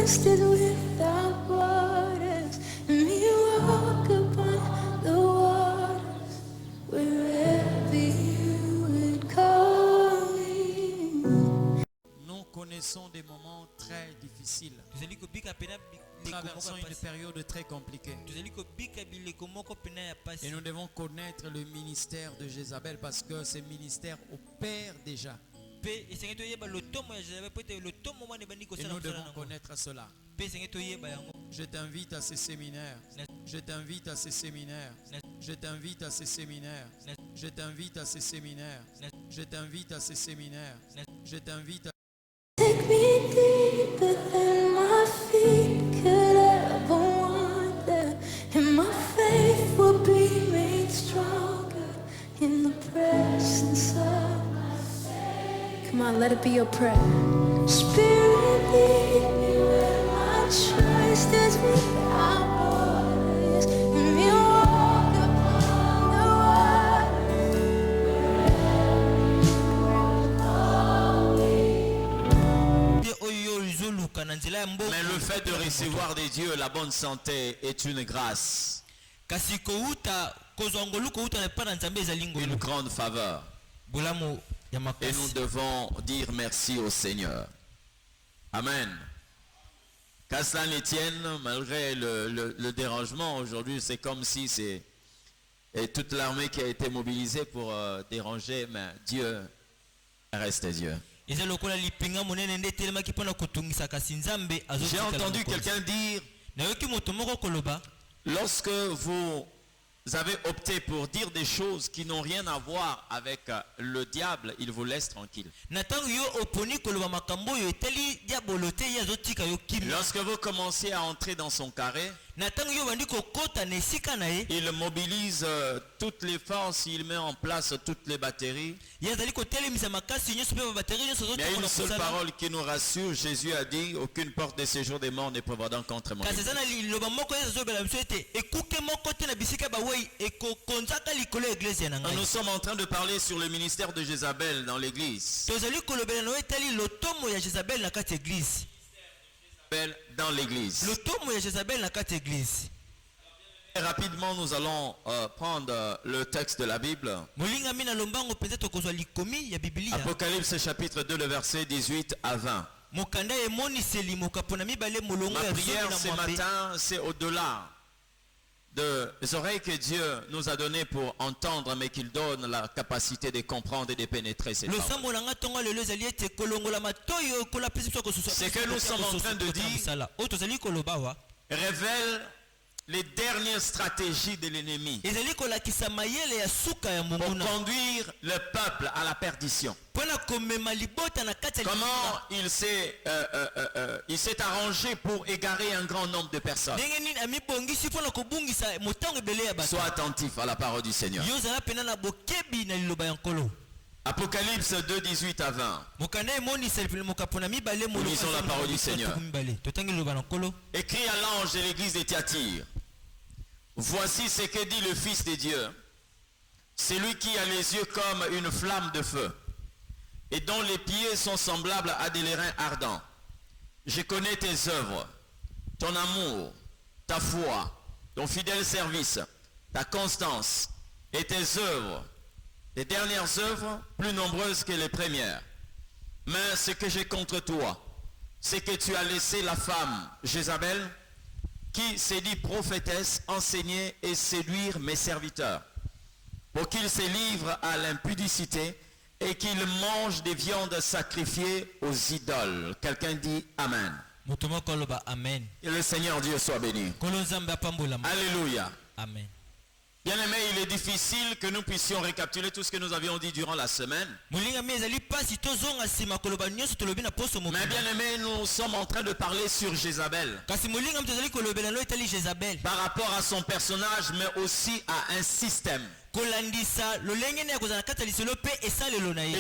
trusted without borders, and you walk upon the waters wherever you would call me. Nous connaissons des moments très difficiles. Nous traversons une période très compliquée. Et nous devons connaître le ministère de Jézabel parce que ce ministère opère déjà. Et nous devons connaître cela. Je t'invite à ces séminaires. Je t'invite à ces séminaires. Je t'invite à ces séminaires. Je t'invite à ces séminaires. Je t'invite à ces séminaires. Je t'invite à... Take me deeper than my feet could ever wander, and my faith will be made stronger in the presence of my Savior. Come on, let it be your prayer. Spirit, lead me where my trust is without borders, and you walk upon the waters wherever Mais le fait de recevoir de Dieu la bonne santé est une grâce, une grande faveur. Et nous devons dire merci au Seigneur. Amen. Qu'à cela ne tienne, malgré le dérangement aujourd'hui, c'est comme si c'est toute l'armée qui a été mobilisée pour déranger, mais Dieu reste Dieu. J'ai entendu quelqu'un dire, lorsque vous avez opté pour dire des choses qui n'ont rien à voir avec le diable, il vous laisse tranquille. Lorsque vous commencez à entrer dans son carré, il mobilise toutes les forces, il met en place toutes les batteries. Il y a une seule parole qui nous rassure. Jésus a dit, aucune porte de séjour des morts ne prévaudra contre moi. Nous sommes en train de parler sur le ministère de Jézabel dans l'église. Dans l'église. Et rapidement, nous allons prendre le texte de la Bible. Apocalypse chapitre 2, le verset 18 à 20. Ma prière ce matin, c'est au-delà des oreilles que Dieu nous a données pour entendre, mais qu'il donne la capacité de comprendre et de pénétrer ces paroles. Ce que nous sommes en train de dire révèle les dernières stratégies de l'ennemi pour conduire le peuple à la perdition. Comment il s'est arrangé pour égarer un grand nombre de personnes. Sois attentif à la parole du Seigneur. Apocalypse 2, 18 à 20. Nous lisons la parole du Seigneur. Écrit à l'ange de l'église de Thyatire. Voici ce que dit le Fils de Dieu. Celui qui a les yeux comme une flamme de feu et dont les pieds sont semblables à des airains ardents. Je connais tes œuvres, ton amour, ta foi, ton fidèle service, ta constance et tes œuvres. Les dernières œuvres plus nombreuses que les premières. Mais ce que j'ai contre toi, c'est que tu as laissé la femme Jézabel, qui s'est dit prophétesse, enseigner et séduire mes serviteurs, pour qu'ils se livrent à l'impudicité et qu'ils mangent des viandes sacrifiées aux idoles. Quelqu'un dit Amen. Et le Seigneur Dieu soit béni. Alléluia. Amen. Bien-aimés, il est difficile que nous puissions récapituler tout ce que nous avions dit durant la semaine. Mais bien-aimés, nous sommes en train de parler sur Jézabel. Par rapport à son personnage, mais aussi à un système. Et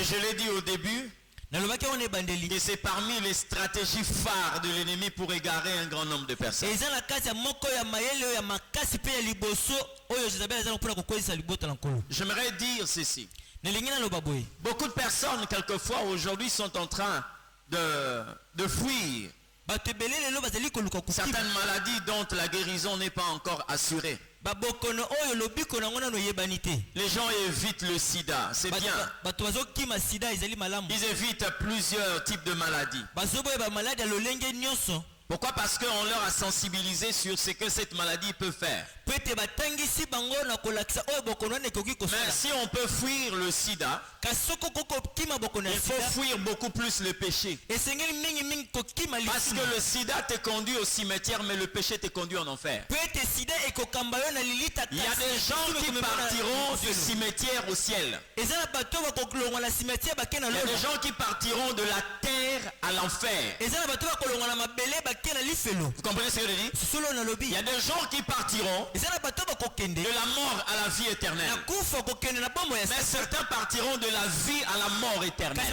je l'ai dit au début, et c'est parmi les stratégies phares de l'ennemi pour égarer un grand nombre de personnes. J'aimerais dire ceci. Beaucoup de personnes, quelquefois, aujourd'hui, sont en train de fuir Certaines maladies dont la guérison n'est pas encore assurée. Les gens évitent le sida, c'est bien. Ils évitent plusieurs types de maladies. Pourquoi? Parce qu'on leur a sensibilisé sur ce que cette maladie peut faire. Mais si on peut fuir le sida, il faut fuir beaucoup plus le péché. Parce que le sida te conduit au cimetière, mais le péché te conduit en enfer. Il y a des gens qui partiront du cimetière au ciel. Il y a des gens qui partiront de la terre à l'enfer. Vous comprenez ce que je dis? Il y a des gens qui partiront de la mort à la vie éternelle. Mais certains partiront de la vie à la mort éternelle.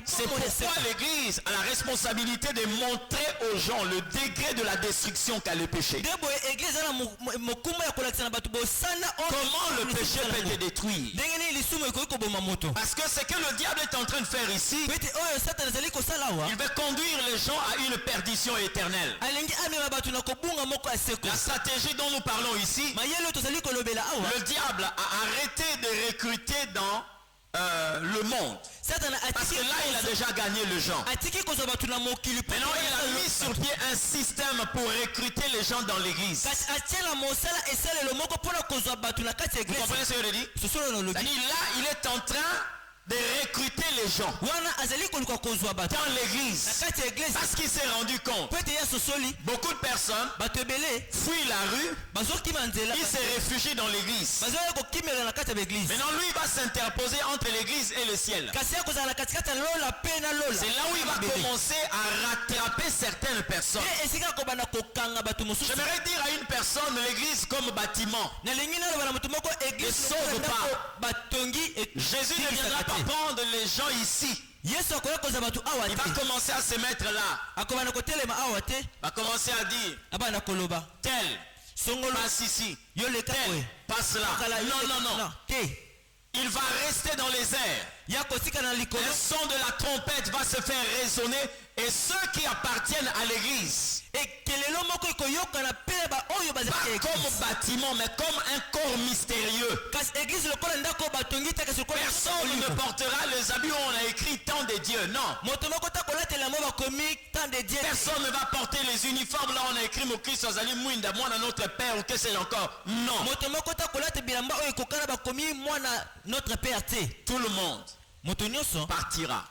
C'est pourquoi l'Église a la responsabilité de montrer aux gens le degré de la destruction qu'a le péché. Comment le péché peut te détruire? Parce que ce que le diable est en train de faire ici, il veut conduire les gens à une perdition éternelle. La stratégie dont nous parlons ici, le diable a arrêté de recruter dans le monde. Parce que là il a déjà gagné le gens. Maintenant il a mis sur pied un système pour recruter les gens dans l'église. Vous comprenez ce que je dis? Là il est en train de recruter les gens dans l'église. Parce qu'il s'est rendu compte, beaucoup de personnes fuient la rue, ils se réfugient dans l'église. Maintenant lui va s'interposer entre l'église et le ciel. C'est là où il va commencer à rattraper certaines personnes. J'aimerais dire à une personne, l'église comme bâtiment ne sauve pas. Jésus ne viendra pas prendre les gens ici. Il va commencer à se mettre là. Il va commencer à dire tel passe ici, tel passe là. Non. Il va rester dans les airs. Le son de la trompette va se faire résonner. Et ceux qui appartiennent à l'église, pas comme bâtiment, mais comme un corps mystérieux. Personne ne portera les habits où on a écrit tant de Dieu. Non. Personne ne va porter les uniformes là où on a écrit mon Christ Azali Mouinda, moi notre Père ou que c'est encore. Non. Tout le monde partira.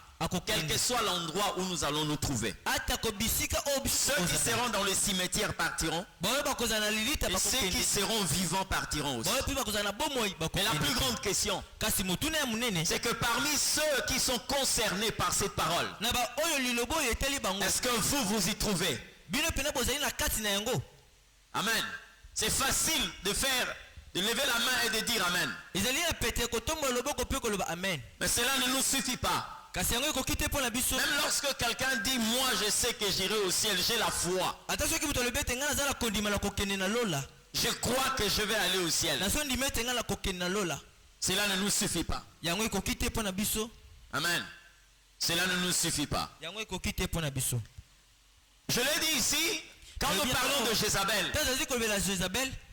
Quel que soit l'endroit où nous allons nous trouver. Ceux qui seront dans le cimetière partiront. Et ceux qui seront vivants partiront aussi. Mais la plus grande question, c'est que parmi ceux qui sont concernés par cette parole, est-ce que vous y trouvez? Amen. C'est facile de lever la main et de dire Amen. Mais cela ne nous suffit pas. Même lorsque quelqu'un dit moi je sais que j'irai au ciel, j'ai la foi, je crois que je vais aller au ciel, cela ne nous suffit pas. Amen. Cela ne nous suffit pas. Je l'ai dit ici, quand nous parlons de Jézabel,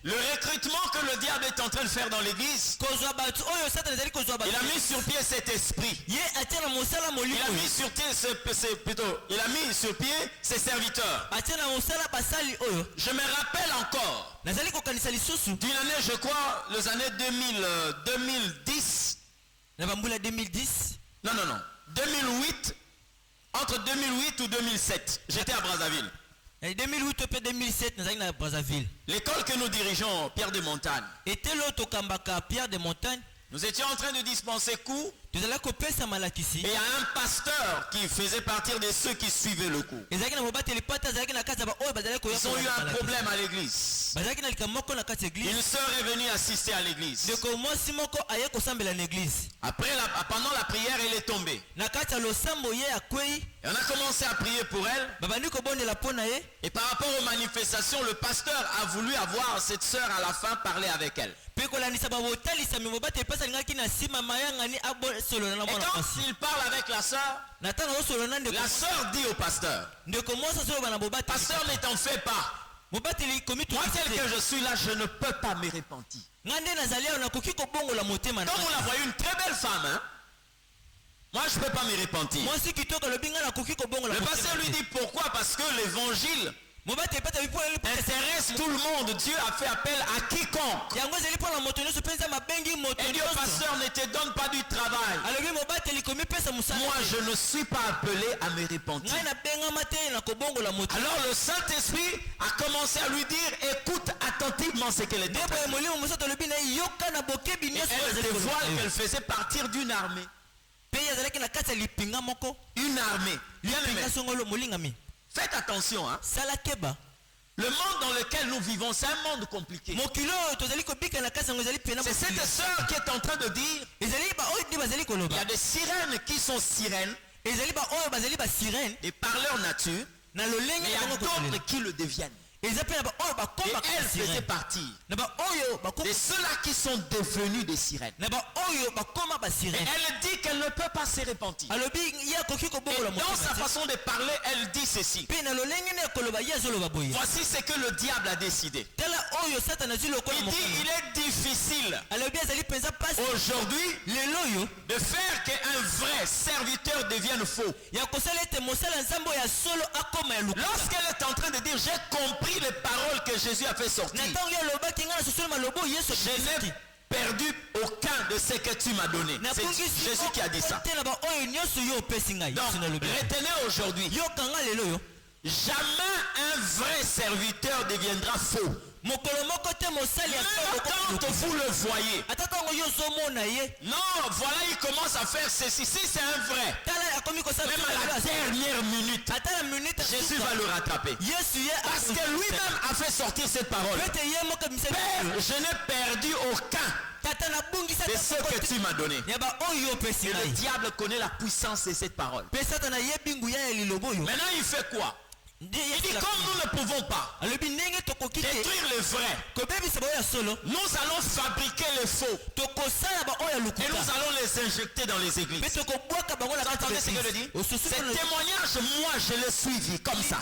le recrutement que le diable est en train de faire dans l'église, il a mis sur pied cet esprit. Il a mis sur pied ses serviteurs. Je me rappelle encore d'une année, je crois, les années 2010. Non. 2008. Entre 2008 ou 2007, j'étais à Brazzaville. 2008 ou 2007 à Brazzaville. L'école que nous dirigeons, Pierre de Montagne. Pierre de Montagne. Nous étions en train de dispenser cours. Et il y a un pasteur qui faisait partie de ceux qui suivaient le cours. Ils ont eu un problème à l'église. Une sœur est venue assister à l'église. Pendant la prière, elle est tombée. Et on a commencé à prier pour elle. Et par rapport aux manifestations, le pasteur a voulu avoir cette sœur à la fin parler avec elle. Et quand il parle avec la sœur dit au pasteur, pasteur, ne t'en fais pas. Moi tel que je suis là, je ne peux pas me repentir. Donc vous la voyez, une très belle femme, hein? Moi je ne peux pas me repentir. Le pasteur lui dit pourquoi? Parce que l'évangile intéresse tout le monde. Dieu a fait appel à quiconque. Et Dieu, pasteur, ne te donne pas du travail. Moi je ne suis pas appelé à me repentir. Alors le Saint-Esprit a commencé à lui dire, écoute attentivement ce qu'elle est en train de dire. Elle dévoile qu'elle faisait partir d'une armée. Une armée. Bien aimé. Faites attention, hein? Le monde dans lequel nous vivons, c'est un monde compliqué. C'est cette sœur qui est en train de dire, il y a des sirènes qui sont sirènes, et par leur nature, mais il y a d'autres qui le deviennent. Et elle faisait partie de ceux-là qui sont devenus des sirènes. Et elle dit qu'elle ne peut pas se repentir. Et dans sa façon de parler, elle dit ceci. Voici ce que le diable a décidé. Il dit, il est difficile aujourd'hui de faire qu'un vrai serviteur devienne faux. Lorsqu'elle est en train de dire, j'ai compris les paroles que Jésus a fait sortir, je n'ai perdu aucun de ce que tu m'as donné. C'est Jésus qui a dit ça. Donc retenez aujourd'hui, jamais un vrai serviteur deviendra faux. Même quand vous le voyez, non, voilà, il commence à faire ceci. Si c'est un vrai, même à la dernière minute, Jésus va le rattraper. Parce que lui-même a fait sortir cette parole. Père, je n'ai perdu aucun de ce que tu m'as donné. Et le diable connaît la puissance de cette parole. Maintenant, il fait quoi? Il dit, comme nous ne pouvons pas détruire le vrai, nous allons fabriquer les faux et nous allons les injecter dans les églises. Vous entendez ce que je dis? Ce témoignage, moi je l'ai suivi comme ça.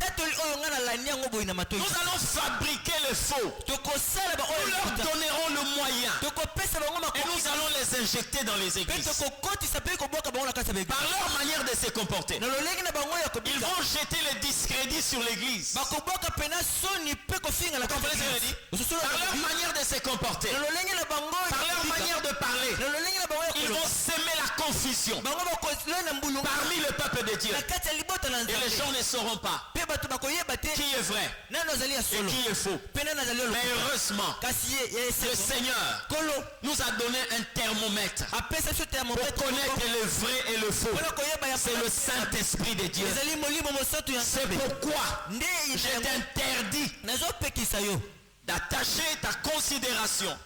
Nous allons fabriquer les faux, nous leur donnerons le moyen et nous allons les injecter dans les églises. Par leur manière de se comporter, ils vont jeter les discrédits sur l'église. Par leur manière de se comporter, par leur manière de parler, ils vont semer la confusion parmi le peuple de Dieu. Et les gens ne sauront pas qui est vrai et qui est faux. Mais heureusement, le Seigneur nous a donné un thermomètre pour connaître le vrai et le faux. C'est le Saint-Esprit de Dieu. C'est pourquoi je t'interdis d'attacher ta considération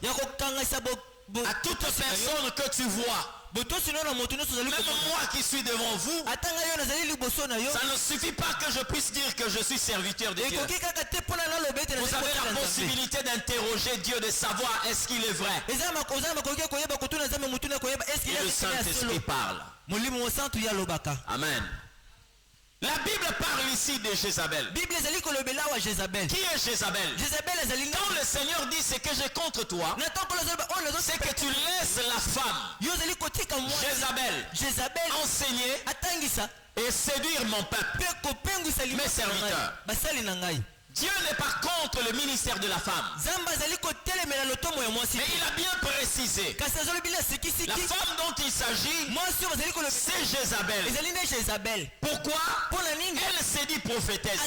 à toute personne que tu vois. Même moi qui suis devant vous, ça ne suffit pas que je puisse dire que je suis serviteur de Dieu. Vous avez la possibilité d'interroger Dieu, de savoir est-ce qu'il est vrai. Et le Saint-Esprit parle. Amen. La Bible parle ici de Jézabel. Qui est Jézabel? Quand le Seigneur dit ce que j'ai contre toi, c'est que tu laisses la femme Jézabel enseigner et séduire mon peuple, mes serviteurs. Dieu n'est pas contre le ministère de la femme. Mais il a bien précisé. La femme dont il s'agit, c'est Jézabel. Pourquoi? Elle s'est dit prophétesse.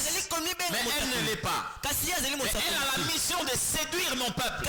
Mais elle ne l'est pas. Mais elle a la mission de séduire mon peuple,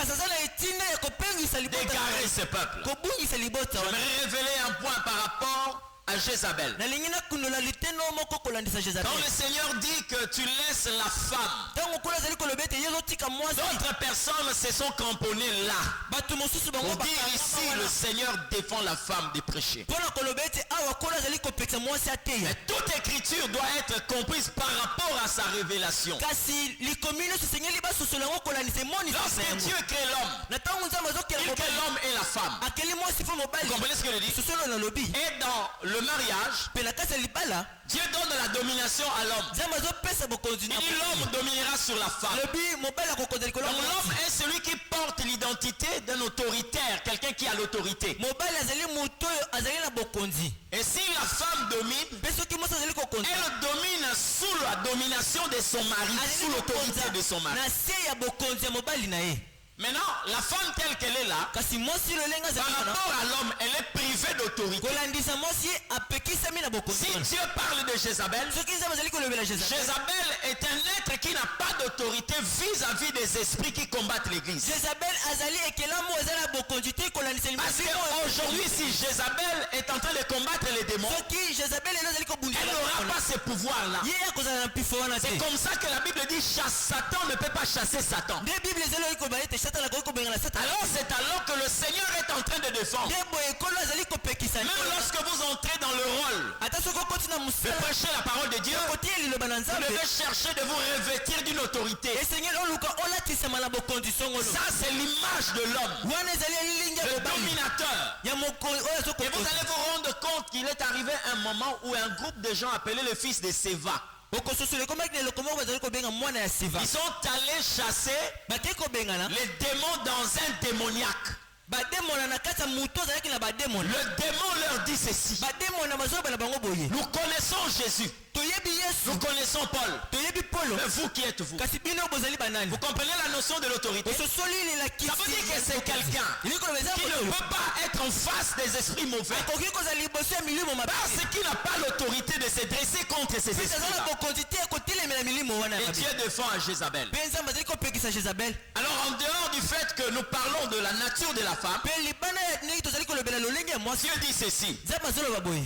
d'égarer ce peuple. J'aimerais révéler un point par rapport à Jézabel. nalingi nakundola litendo moko kolandisa Quand Jezabel. le Seigneur dit que tu laisses la femme, Ntango nkolo azali koloba ete ye azotika mwasi, d'autres personnes se sont cramponnées là. bato mosusu bango Pour dire ici, le Seigneur défend la femme des prêchés. mpona koloba ete awa nkolo azali kopekisa mwasi ateya. Mais toute écriture doit être comprise par rapport à sa révélation. kasi likomi nyonso esengeli basosola yango kolandisa emonisi na Lorsque yango. Dieu crée l'homme, na ntango nzambe azokela il crée mobali l'homme et la femme. akeli mwasi mpo Vous mobali comprenez ce que je dis? sosolo nalobi Et dans le mariage, mpe na kati ya libala Dieu donne la domination à l'homme. nzambe azopesa bokonzi Il na dit l'homme dominera sur la femme. alobi mobali akokonza likolo ya Donc l'homme mwasi. est celui qui porte l'identité d'un autoritaire, quelqu'un qui a l'autorité. mobali azali moto oyo azali na bokonzi, Et si la femme domine, mpe soki mwasi azali kokonza elle domine sous la domination de son mari, sous azali l'autorité de son mari. na se ya bokonzi ya mobali na ye. Maintenant, la femme telle qu'elle est là, kasi mwasi lolenge par azali wana rapport à l'homme, elle est privée d'autorité. kolandisa mwasi ye apekisami na bokonzi Si wana. Dieu parle de Jézabel, soki nzambe azali kolobela Jezabel, Jézabel est un être qui n'a pas d'autorité vis-à-vis des esprits qui combattent l'église. Jezabel azali ekelamu eza na bokonzi te kolandisa Parce limasi oyo. qu'aujourd'hui, si Jézabel est en train de combattre les démons, soki Jezabel elo azali kobundisa elle n'aura pas ces pouvoirs-là. ye akozala na mpifo wana te. C'est comme ça que la Bible dit Satan ne peut pas chasser Satan. nde bible ezali oyo koloba ete satana akoki kobengana satana. Alors c'est alors que le Seigneur est en train de défendre. nde boye ekolo azali kopekisa Même lorsque vous entrez dans le rôle ata soki okoti na de mosala prêcher la parole de Dieu, kotia liloba na vous nzambe devez chercher de vous revêtir d'une autorité. esengeli oluka olatisama na bokonzi songolo. Ça c'est l'image de l'homme, wana ezali elilingi ya le mobali dominateur. ya mokonzi oyo Et vous azokokoza. allez vous rendre compte qu'il est arrivé un moment où un groupe de gens appelés le fils de Séva, okososola ekomaki na eloko moko bazali kobenga mwana ya siva ils sont allés chasser bakei kobengana les démons dans un démoniaque. bademona na kati ya motu azalaki na bademona. Le démon leur dit ceci: bademona bazoyoba na bango boye nous connaissons Jésus, toyebi yesu nous connaissons Paul, toyebi polo mais vous qui êtes vous? kasi bino bozali banani. Vous comprenez la notion de l'autorité? ososoli Ça veut dire que c'est quelqu'un ili koloba eza qui ne moto peut pas être en face des esprits mauvais akoki kozala liboso ya milimo mabe parce qu'il n'a pas l'autorité de se dresser contre ces pesi aza na esprits-là. bokonzi te kotelemela milimo wana ya Et mabe. Dieu défend à Jézabel. mpe nzambe azali kopekisa Jezabel. Alors en dehors du fait que nous parlons de la nature de la femme, mpe libanda ya ndenge tozali kolobela lolenge ya mwasi Dieu dit ceci: nzambe azoloba boye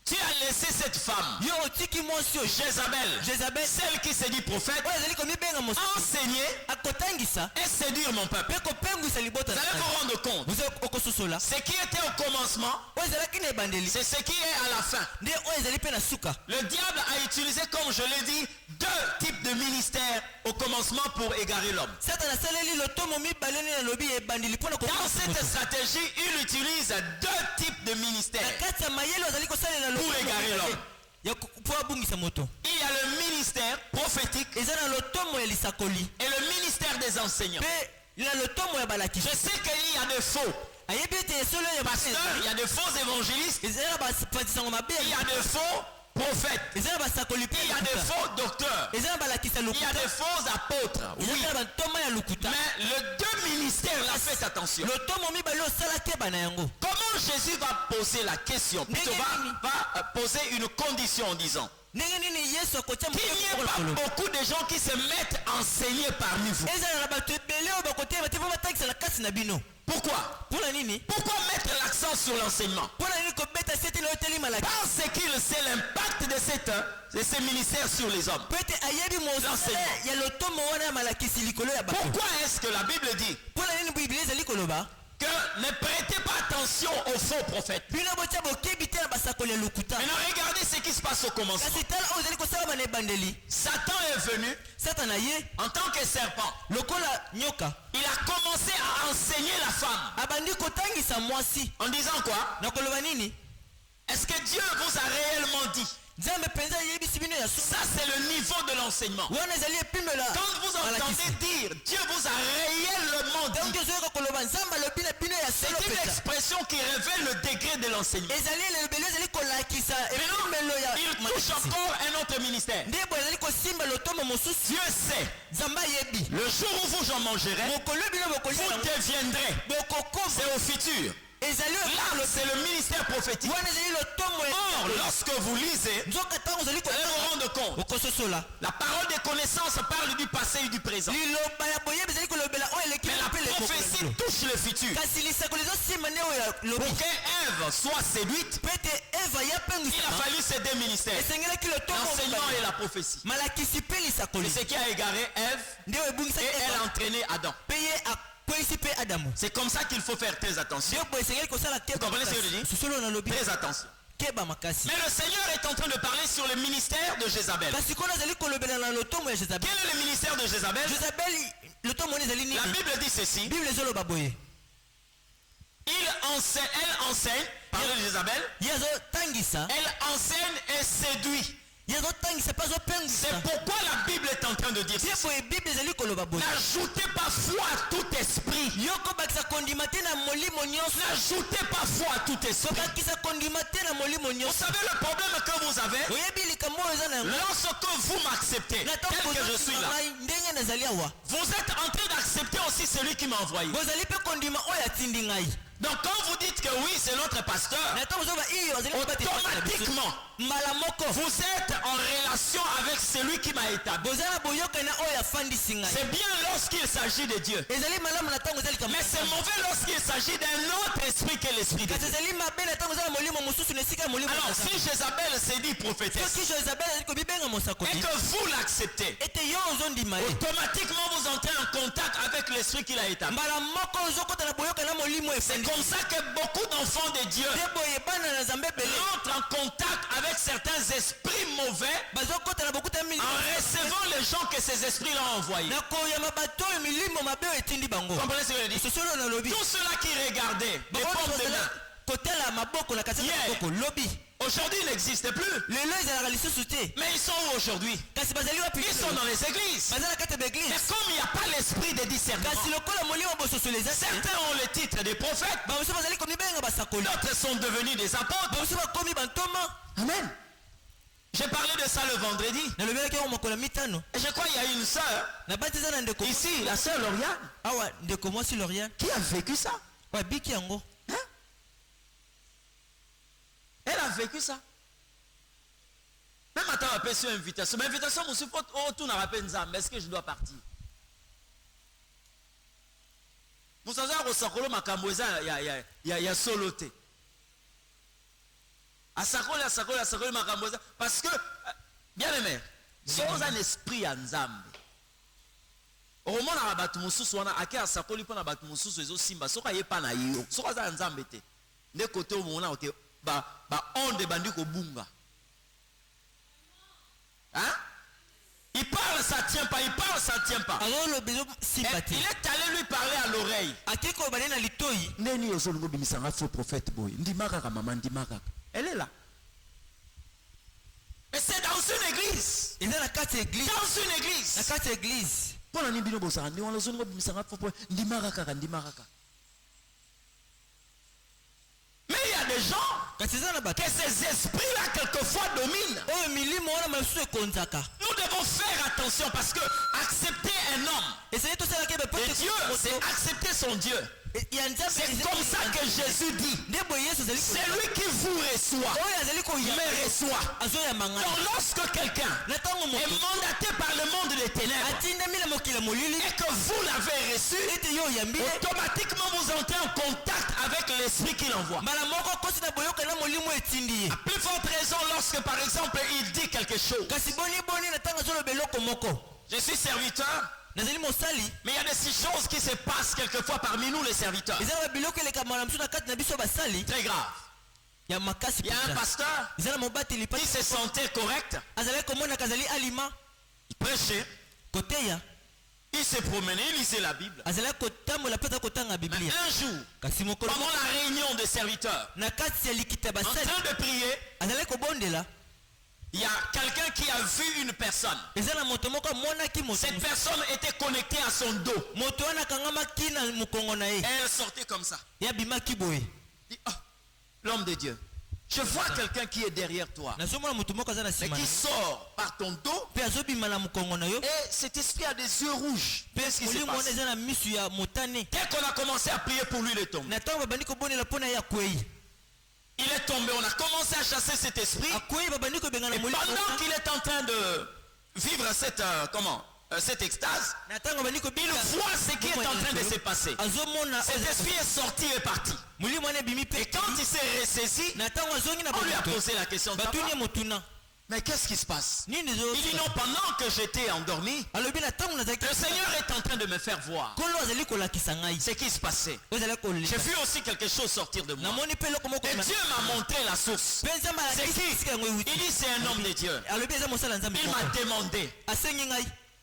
tu as laissé cette femme, yo otiki mwasi oyo Jézabel, Jezabel celle qui se dit prophète, oyo azali komibenga mosu enseigner akotangisa et séduire mon peuple. mpe kopengwisa libota Vous na allez ngai. vous rendre compte, Vous okososola ce qui était au commencement, oyo ezalaki na ebandeli c'est ce qui est à la fin. nde oyo ezali mpe na suka. Le diable a utilisé, comme je l'ai dit, deux types de ministères au commencement pour égarer l'homme. satana asaleli lotomo mibale nini alobi ebandeli mpona Dans cette stratégie, il utilise deux types de na ministères. kati ya mayele oyo azali kosalela Pour égarer l'homme. mpo abungisa moto. Il y a le ministère prophétique eza na lotomo ya lisakoli et le ministère des enseignants. mpe na lotomo ya Je balakisi. sais qu'il y a des faux ayebi ete esolo ya pasteurs, il y a des faux évangélistes, eza na bapatisango mabe il y a des faux prophètes, eza na basakoli mpe il y a des faux docteurs, eza na balakisi ya il y a lokuta des faux apôtres. Oui, eza na bantoma ya lokuta. mais les deux ministères, là, faites attention. lotomo mibale oyo osala keba na yango. Comment Jésus va poser la question, plutôt va poser une condition en disant ndenge nini yesu akotia qu'il n'y ait pas beaucoup de gens qui se mettent à enseigner parmi vous. ezala na bato ebele oyo bakotelema te mpo batangisa na kasi na bino. Pourquoi? mpona nini? Pourquoi mettre l'accent sur l'enseignement? mpona nini kobeta sete na oyo telema la Parce qu'il sait l'impact de ces ministères sur les hommes. po ete ayebi mosala ya lotomo wana ya malakisi likolo ya bato. Pourquoi est-ce que la Bible dit mpona nini biblia ezali koloba que ne prêtez pas attention aux faux prophètes? bino botya bokebi te na basakoli ya lokuta. Maintenant, regardez ce qui se passe au commencement. kasi tala oyo ezali kosalama na ebandeli. Satan est venu satana ye en tant que serpent. lokola nyoka Il a commencé à enseigner la femme. abandi kotangisa mwasi En disant quoi? na koloba nini? Est-ce que Dieu vous a réellement dit? nzambe mpenza yebisi bino ya Ça, c'est le niveau de l'enseignement. wana ezali epimela Quand vous entendez dire Dieu vous a réellement donc dit, ozoyoka koloba nzambe alobi na bino ya c'est solo une peta expression qui révèle le degré de l'enseignement. ezali elobeli ezali kolakisa epimelo ya Il touche malakisi. encore un autre ministère. nde boye ezali kosimba lotomo mosusu Dieu sait, nzambe ayebi le jour où vous en mangerez, mokolo bino vous bokolia deviendrez. bokokoma C'est au futur. Là, c'est le ministère prophétique. Or, lorsque vous lisez, vous allez vous rendre compte. La parole des connaissances parle du passé et du présent. Mais la prophétie touche le futur. Pour qu'Ève soit séduite, il a fallu ces deux ministères, l'enseignement et la prophétie. C'est ce qui a égaré Ève et elle a entraîné Adam. C'est comme ça qu'il faut faire très attention. Vous comprenez ce que je dis? Très attention. Mais le Seigneur est en train de parler sur le ministère de Jézabel. Quel est le ministère de Jézabel? La Bible dit ceci. Elle enseigne, parle de Jézabel, elle enseigne et séduit. C'est pourquoi la Bible est en train de dire ceci. N'ajoutez pas foi à tout esprit. N'ajoutez pas foi à tout esprit. Vous savez le problème que vous avez? Lorsque vous m'acceptez tel que je suis là, vous êtes en train d'accepter aussi celui qui m'a envoyé. Donc quand vous dites que oui, c'est notre pasteur, automatiquement, vous êtes en relation avec celui qui m'a établi. C'est bien lorsqu'il s'agit de Dieu. Mais c'est mauvais lorsqu'il s'agit d'un autre esprit que l'esprit de Dieu. Alors si Jézabel s'est dit prophétesse et que vous l'acceptez, automatiquement vous entrez en contact avec l'esprit qu'il a établi. C'est comme ça que beaucoup d'enfants de Dieu entrent en contact avec certains esprits mauvais en recevant les gens que ces esprits ont envoyés. Vous comprenez ce que je dis? Tous ceux-là qui regardaient les pommes de main, aujourd'hui, ils n'existent plus. Mais ils sont où aujourd'hui? Ils sont dans les églises. Mais comme il n'y a pas l'esprit de discernement, certains ont le titre des prophètes, d'autres sont devenus des apôtres. Amen. J'ai parlé de ça le vendredi. Et je crois qu'il y a une sœur ici, la sœur Lauriane, qui a vécu ça. Elle a vécu ça. Même attends, appelle sur invitation. Mais invitation, mon support, tout n'a pas mais est-ce que je dois partir? Vous savez, il y a soloté. À Sakolo, Makamboza. Parce que, bien aimé, c'est un esprit en Nzambe. Au moment où on a battu mon sous, on a acquis à Sakolo, on a battu mon sous, et aussi, mais ce n'est pas naïf. Ce n'est pas Nzambe. De côté où on a été. On de bandit au bunga. Hein? Il parle, ça tient pas. Il parle, ça tient pas. Il est allé lui parler à l'oreille. Neni ozolungo bimisanga faux prophète boy. Ndimaka maman ndimaka. Elle est là. Et c'est dans une église. Dans une église. Pour la nibino bosanga ndi wala ozolungo bimisanga faux prophète ndimaka. Mais il y a des gens que ces esprits-là quelquefois dominent. Nous devons faire attention parce que accepter un homme et Dieu, c'est accepter son Dieu. C'est comme ça que Jésus dit. C'est lui qui vous reçoit, me reçoit. Donc lorsque quelqu'un est mandaté par le monde des ténèbres et que vous l'avez reçu, automatiquement vous entrez en contact avec l'esprit qu'il envoie. À plus forte raison lorsque par exemple il dit quelque chose. Je suis serviteur. Mais il y a des choses qui se passent quelquefois parmi nous les serviteurs. Très grave. Il y a un pasteur qui se sentait correct. Il prêchait. Il se promenait, il lisait la Bible. Mais un jour, pendant la réunion des serviteurs, en train de prier, il y a quelqu'un qui a vu une personne. Cette personne était connectée à son dos. Et elle sortait comme ça. Il dit, oh, l'homme de Dieu. Je vois quelqu'un qui est derrière toi, mais qui sort par ton dos. Et cet esprit a des yeux rouges. Qu'est-ce qui se passe? Dès qu'on a commencé à prier pour lui, il est tombé. Il est tombé, on a commencé à chasser cet esprit. Et pendant qu'il est en train de vivre cette, cette extase, il voit ce qui est en train de se passer. Cet esprit est sorti et parti. Et quand il s'est ressaisi, on lui a posé la question de savoir, mais qu'est-ce qui se passe? Il dit non, pendant que j'étais endormi, le Seigneur est en train de me faire voir ce qui se passait. J'ai vu aussi quelque chose sortir de moi. Et Dieu m'a montré la source. C'est qui? Il dit c'est un homme de Dieu. Il m'a demandé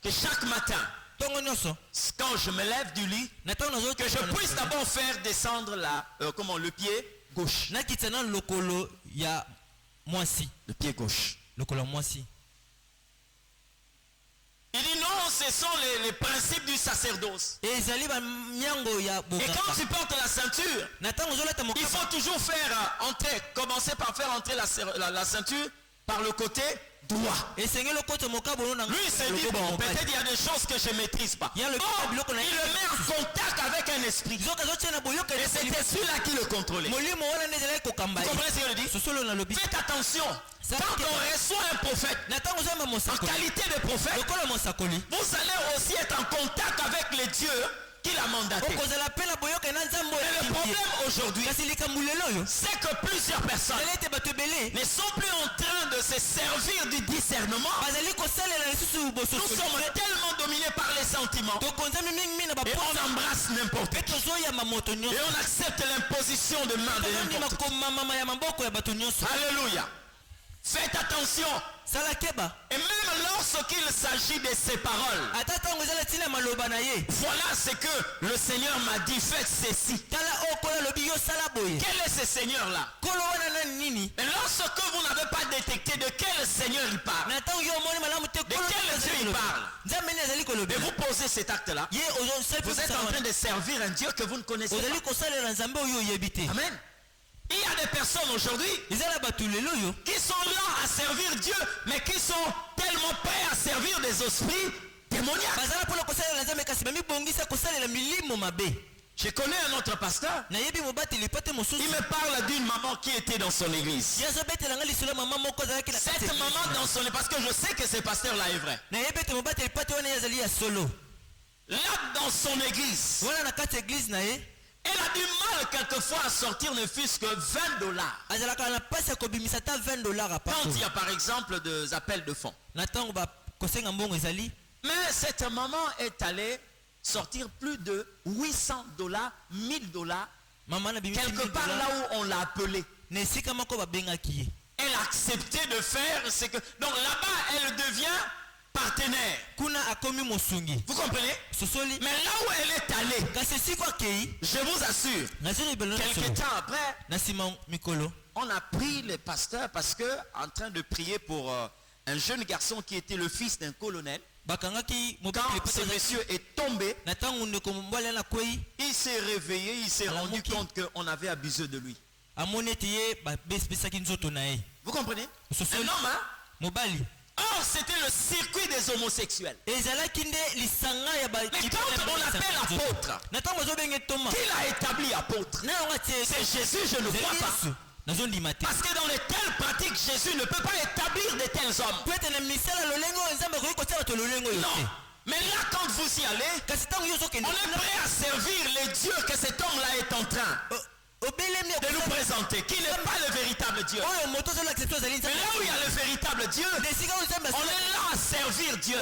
que chaque matin, quand je me lève du lit, que je puisse d'abord faire descendre le pied gauche. Le pied gauche. Il dit non, ce sont les principes du sacerdoce. Et quand tu portes la ceinture, il faut toujours commencer par faire entrer la ceinture par le côté droit. Lui s'est dit, bon, peut-être il y a des choses que je ne maîtrise pas. Il le met en contact avec un esprit. Et cet esprit-là qui le contrôlait. Vous comprenez ce que je dis? Faites attention. Quand on reçoit un prophète, en qualité de prophète, vous allez aussi être en contact avec les dieux qu'il a mandaté. Mais le problème aujourd'hui, c'est que plusieurs personnes ne sont plus en train de se servir du discernement. Nous sommes tellement dominés par les sentiments. Et on embrasse n'importe qui. Et on accepte l'imposition de main de n'importe qui. Alléluia. Faites attention. Et même lorsqu'il s'agit de ces paroles, voilà ce que le Seigneur m'a dit, faites ceci. Quel est ce Seigneur-là? Et lorsque vous n'avez pas détecté de quel Seigneur il parle, de quel Dieu il parle, et vous posez cet acte-là, vous êtes en train de servir un Dieu que vous ne connaissez pas. Amen. Il y a des personnes aujourd'hui qui sont là à servir Dieu, mais qui sont tellement prêts à servir des esprits démoniaques. Je connais un autre pasteur. Il me parle d'une maman qui était dans son église. Cette maman dans son église, parce que je sais que ce pasteur-là est vrai. Là dans son église, elle a du mal quelquefois à sortir ne fût-ce que $20. Quand il y a par exemple des appels de fonds. Mais cette maman est allée sortir plus de $800, $1000, quelque part là où on l'a appelé. Elle a accepté de faire ce que... Donc là-bas, elle devient partenaire. Vous comprenez? Mais là où elle est allée, je vous assure, quelques temps après, on a pris le pasteur parce que en train de prier pour un jeune garçon qui était le fils d'un colonel. Quand ce monsieur est tombé, il s'est réveillé, il s'est rendu compte qu'on avait abusé de lui. Vous comprenez? Un homme, hein? Or, c'était le circuit des homosexuels. Mais quand on l'appelle apôtre, qui l'a établi apôtre? C'est Jésus, je ne crois pas. Parce que dans les telles pratiques, Jésus ne peut pas établir de tels hommes. Non. Mais là, quand vous y allez, on est prêt à servir les dieux que cet homme-là est en train de nous présenter, qui n'est pas le véritable Dieu. Mais là où il y a le véritable Dieu, on est là à servir Dieu.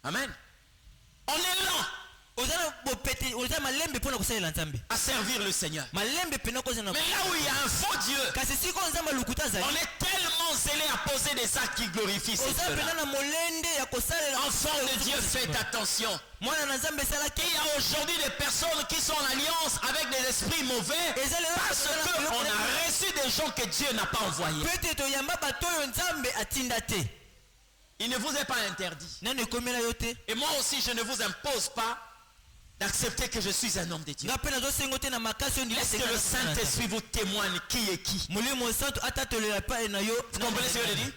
Amen. On est là à servir le Seigneur. Mais là où il y a un faux Dieu, on est tellement zélé à poser des actes qui glorifient ce Dieu-là. Enfants de Dieu, faites attention. Il y a aujourd'hui des personnes qui sont en alliance avec des esprits mauvais parce qu'on a reçu des gens que Dieu n'a pas envoyés. Il ne vous est pas interdit. Et moi aussi, je ne vous impose pas d'accepter que je suis un homme de Dieu? Ngape nazosenga te na makasi oyo Est-ce que le Saint-Esprit vous témoigne qui est qui? Molimo santo atatolela pa na yo. Vous comprenez ce que je dis?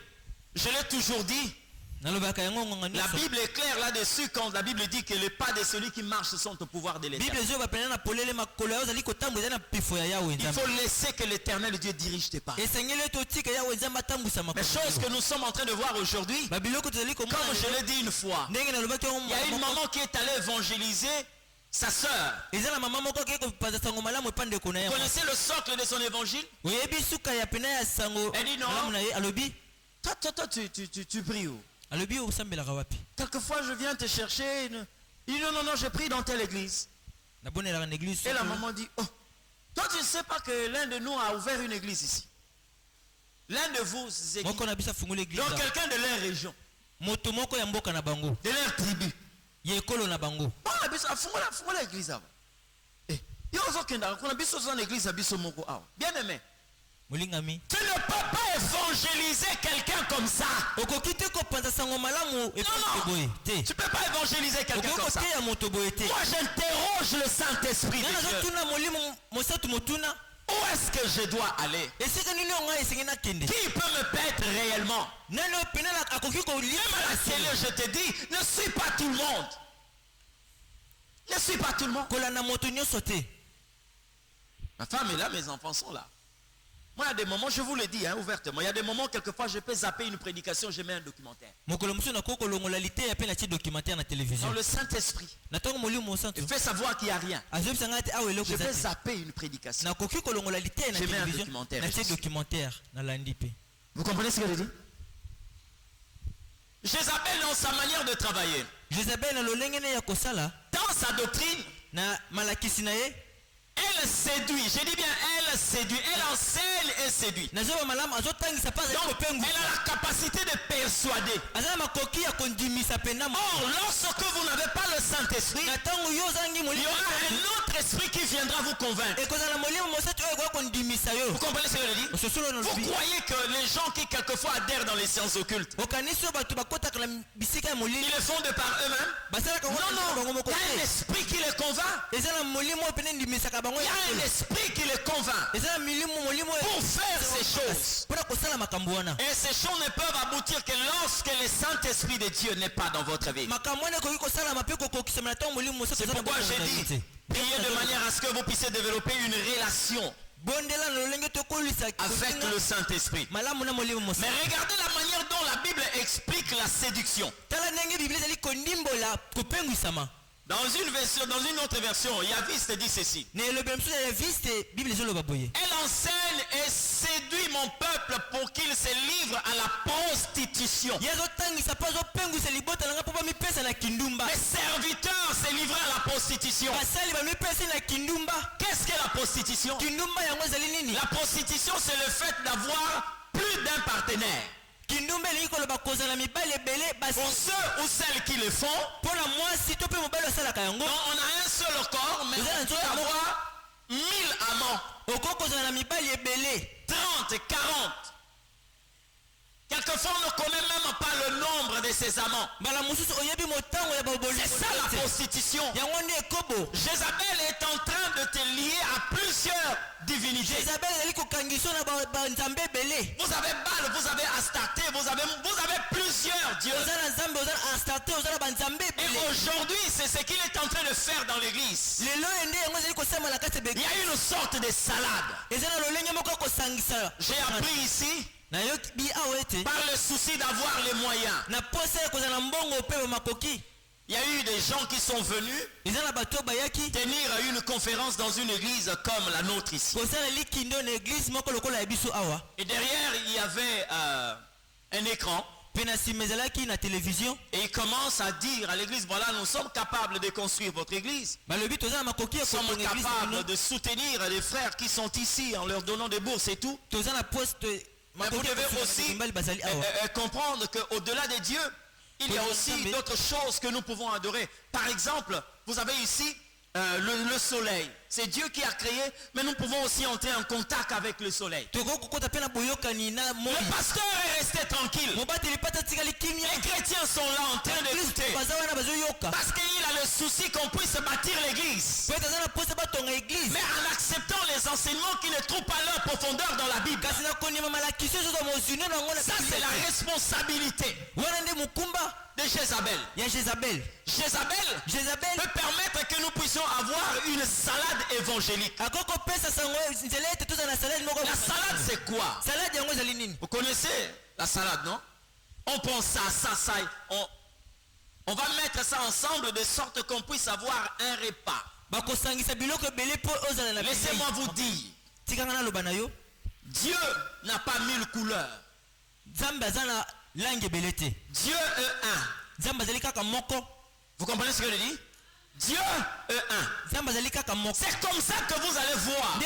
Je l'ai toujours dit. Nalobaka yango ngonga La nyonso. Bible est claire là-dessus quand la Bible dit que les pas de celui qui marche sont au pouvoir de Bible l'Éternel. zo bapena na polele makolo yo zali kotambuza na pifo ya Yahweh Il nzambe. faut laisser que l'Éternel Dieu dirige tes pas. Esengeli to tika Yahweh nzambe atambusa Les makolo. choses que nous sommes en train de voir aujourd'hui, Babiloko tozali komona. comme je l'ai dit une fois, Ndenge nalobaki il y a une maman qui est allée évangéliser sa sœur. eza na mama moko ke kopaza sango malamu epande kona Vous ya. connaissez le socle de son évangile? Oyebi suka ya pena ya sango. Elle dit non. Malamu na ye alobi. Toi, tu pries où? Alobi osambelaka wapi? Quelquefois, je viens te chercher. Il dit non, j'ai pris dans telle église. Nabonelaka na église. Et la maman dit, oh, toi, tu ne sais pas que l'un de nous a ouvert une église ici. L'un de vous, c'est Moko na bisa fungula église. donc quelqu'un de leur région, Moto moko ya mboka na bango. de leur tribu. Ye ekolo na bango. Bon, la biso, fungola l'église avant. Eh, il y a aussi qu'on biso dans l'église à biso moko awa. Bien aimé. Molingami. Tu ne peux pas évangéliser quelqu'un comme ça. Okoki te kopanza sango malamu Non. boye. Te. Tu peux pas évangéliser quelqu'un comme ça. Okoki te ya moto boye te. Moi, j'interroge le Saint-Esprit de Nana Dieu. zotuna molimo mosatu motuna. Où est-ce que je dois aller? Esika nini onga esengi na kende. Qui peut me paître réellement? Nani opena akoki ko Même à la télé, je te dis, ne suis pas tout le monde. Ne suis pas tout le monde. kolanda moto nyonso te. Ma femme est là, mes enfants sont là. Moi, il y a des moments, je vous le dis ouvertement, il y a des moments, quelquefois, je peux zapper une prédication, je mets un documentaire. Mokolo mosusu nakoki kolongola lite ya pe na tie documentaire na Dans télévision. le Saint-Esprit, Na ntango molimo mosantu. il fait savoir qu'il n'y a rien. Azobisa ngai te awa eloko Je eza vais te. zapper une prédication. Nakoki kolongola lite na Je mets un télévision. documentaire Na tie ici. documentaire nalandi pe. Vous comprenez ce que je dis? Jézabel, dans sa manière de travailler, Jezabel na lolenge ne ya kosala dans sa doctrine, na malakisi na ye. elle séduit. Je dis bien, elle séduit. Elle enseigne et séduit. Nazoba malamu azotangisa pa azali Donc, kopengu. elle a la capacité de persuader. Aza na makoki ya kondimisa pena mo. Or, lorsque vous n'avez pas le Saint-Esprit, Na ntango yo ozangi il y molimo. aura un autre esprit qui viendra vous convaincre. Ekozala molimo mosatu oyo ekoki kondimisa yo. Vous comprenez ce que je dis? Ososolo na Vous lobi. croyez que les gens qui quelquefois adhèrent dans les sciences occultes, Okanisi oyo bato bakotaka na bisika ya ils molili. le font de par eux-mêmes? Basalaka Non, ngo bango non. moko Il y a un te. esprit qui les convainc. Eza na molimo oyo pene ndimisaka bango Il y ya a un kolo. esprit qui les convainc Eza na molimo oyo pour faire ces choses. mpona kosala makambo wana. Et ces choses ne peuvent aboutir que lorsque le Saint-Esprit de Dieu n'est pas dans votre vie. makambo wana ekoki kosalama mpe kokokisama na ntango molimo mosusu C'est eza na pourquoi bongo na j'ai yo dit, te. priez de manière à ce que vous puissiez développer une relation bondela na lolenge tokolisa avec le Saint-Esprit. malamu na molimo Mais mosusu. regardez la manière dont la Bible explique la séduction. tala ndenge biblia ezali kondimbola kopengwisama. Dans une version, dans une autre version, Yaviste dit ceci. na elobela mosusu ya viste biblia ezoloba boye. Elle enseigne et séduit mon peuple pour qu'il se livre à la prostitution. ye azotangisa mpe azopengwisa libota na nga mpo bamipesa na kindumba. Les serviteurs se livrent à la prostitution. basali bamipesi na kindumba. Qu'est-ce que la prostitution? kindumba yango ezali nini? La prostitution, c'est le fait d'avoir plus d'un partenaire. kindumba elingi koloba kozala mibali ebele Pour ceux ou celles qui le font, mpo na mwasi to mpe mobali osalaka yango. non, on a un seul corps, mais Vous on avez peut un seul avoir 1000 amants, okoki kozala na mibali ebele. 30, 40. Quelquefois, on ne connaît même pas le nombre de ses amants. mbala mosusu oyebi motango ya C'est ça la prostitution. yango nde ekobo. Jézabel est en train de te lier à plusieurs divinités. jezabel ezali kokangiso na banzambe ebele. Vous avez Baal, vous avez Astarté, vous avez plusieurs dieux. oza na nzambe oza na astarte oza na banzambe Et ebele. aujourd'hui, c'est ce qu'il est en train de faire dans l'église. lelo ende yango ezali kosama na kati ya Il y beki. a une sorte de salade. eza na lolenge moko ya kosangisa. J'ai appris ici, nayoki awa ete par le souci d'avoir les moyens. na posa ya kozala na mbongo mpe bamakoki. Il y a eu des gens qui sont venus eza na bato oyo bayaki tenir une conférence dans une église comme la nôtre ici. kosala likindo na eglise moko lokola ya biso awa. Et derrière, il y avait un écran. mpe na nsima ezalaki na télévision. Et il commence à dire à l'église, voilà, nous sommes capables de construire votre église. balobi toza na makoki ya Nous sommes kotonga eglise capables bino. de soutenir les frères qui sont ici en leur donnant des bourses et tout. toza na poste Mais vous makoki ya devez kotonga aussi mibali bazali awa. comprendre qu'au-delà de Dieu, il y a aussi d'autres choses que nous pouvons adorer. Par exemple, vous avez ici le soleil. C'est Dieu qui a créé, mais nous pouvons aussi entrer en contact avec le soleil. Le pasteur est resté tranquille. Les chrétiens sont là en train d'écouter. Parce qu'il a le souci qu'on puisse bâtir l'église. Mais en acceptant les enseignements qui ne trouvent pas leur profondeur dans la Bible. Ça, c'est la responsabilité de Jézabel. Jézabel peut permettre que nous puissions avoir une salade évangélique. La salade, c'est quoi? Vous connaissez la salade, non? On pense ça. On va mettre ça ensemble de sorte qu'on puisse avoir un repas. Laissez-moi vous dire, Dieu n'a pas 1000 couleurs. Dieu est un. Vous comprenez ce que je dis? Dieu est un. C'est comme ça que vous allez voir.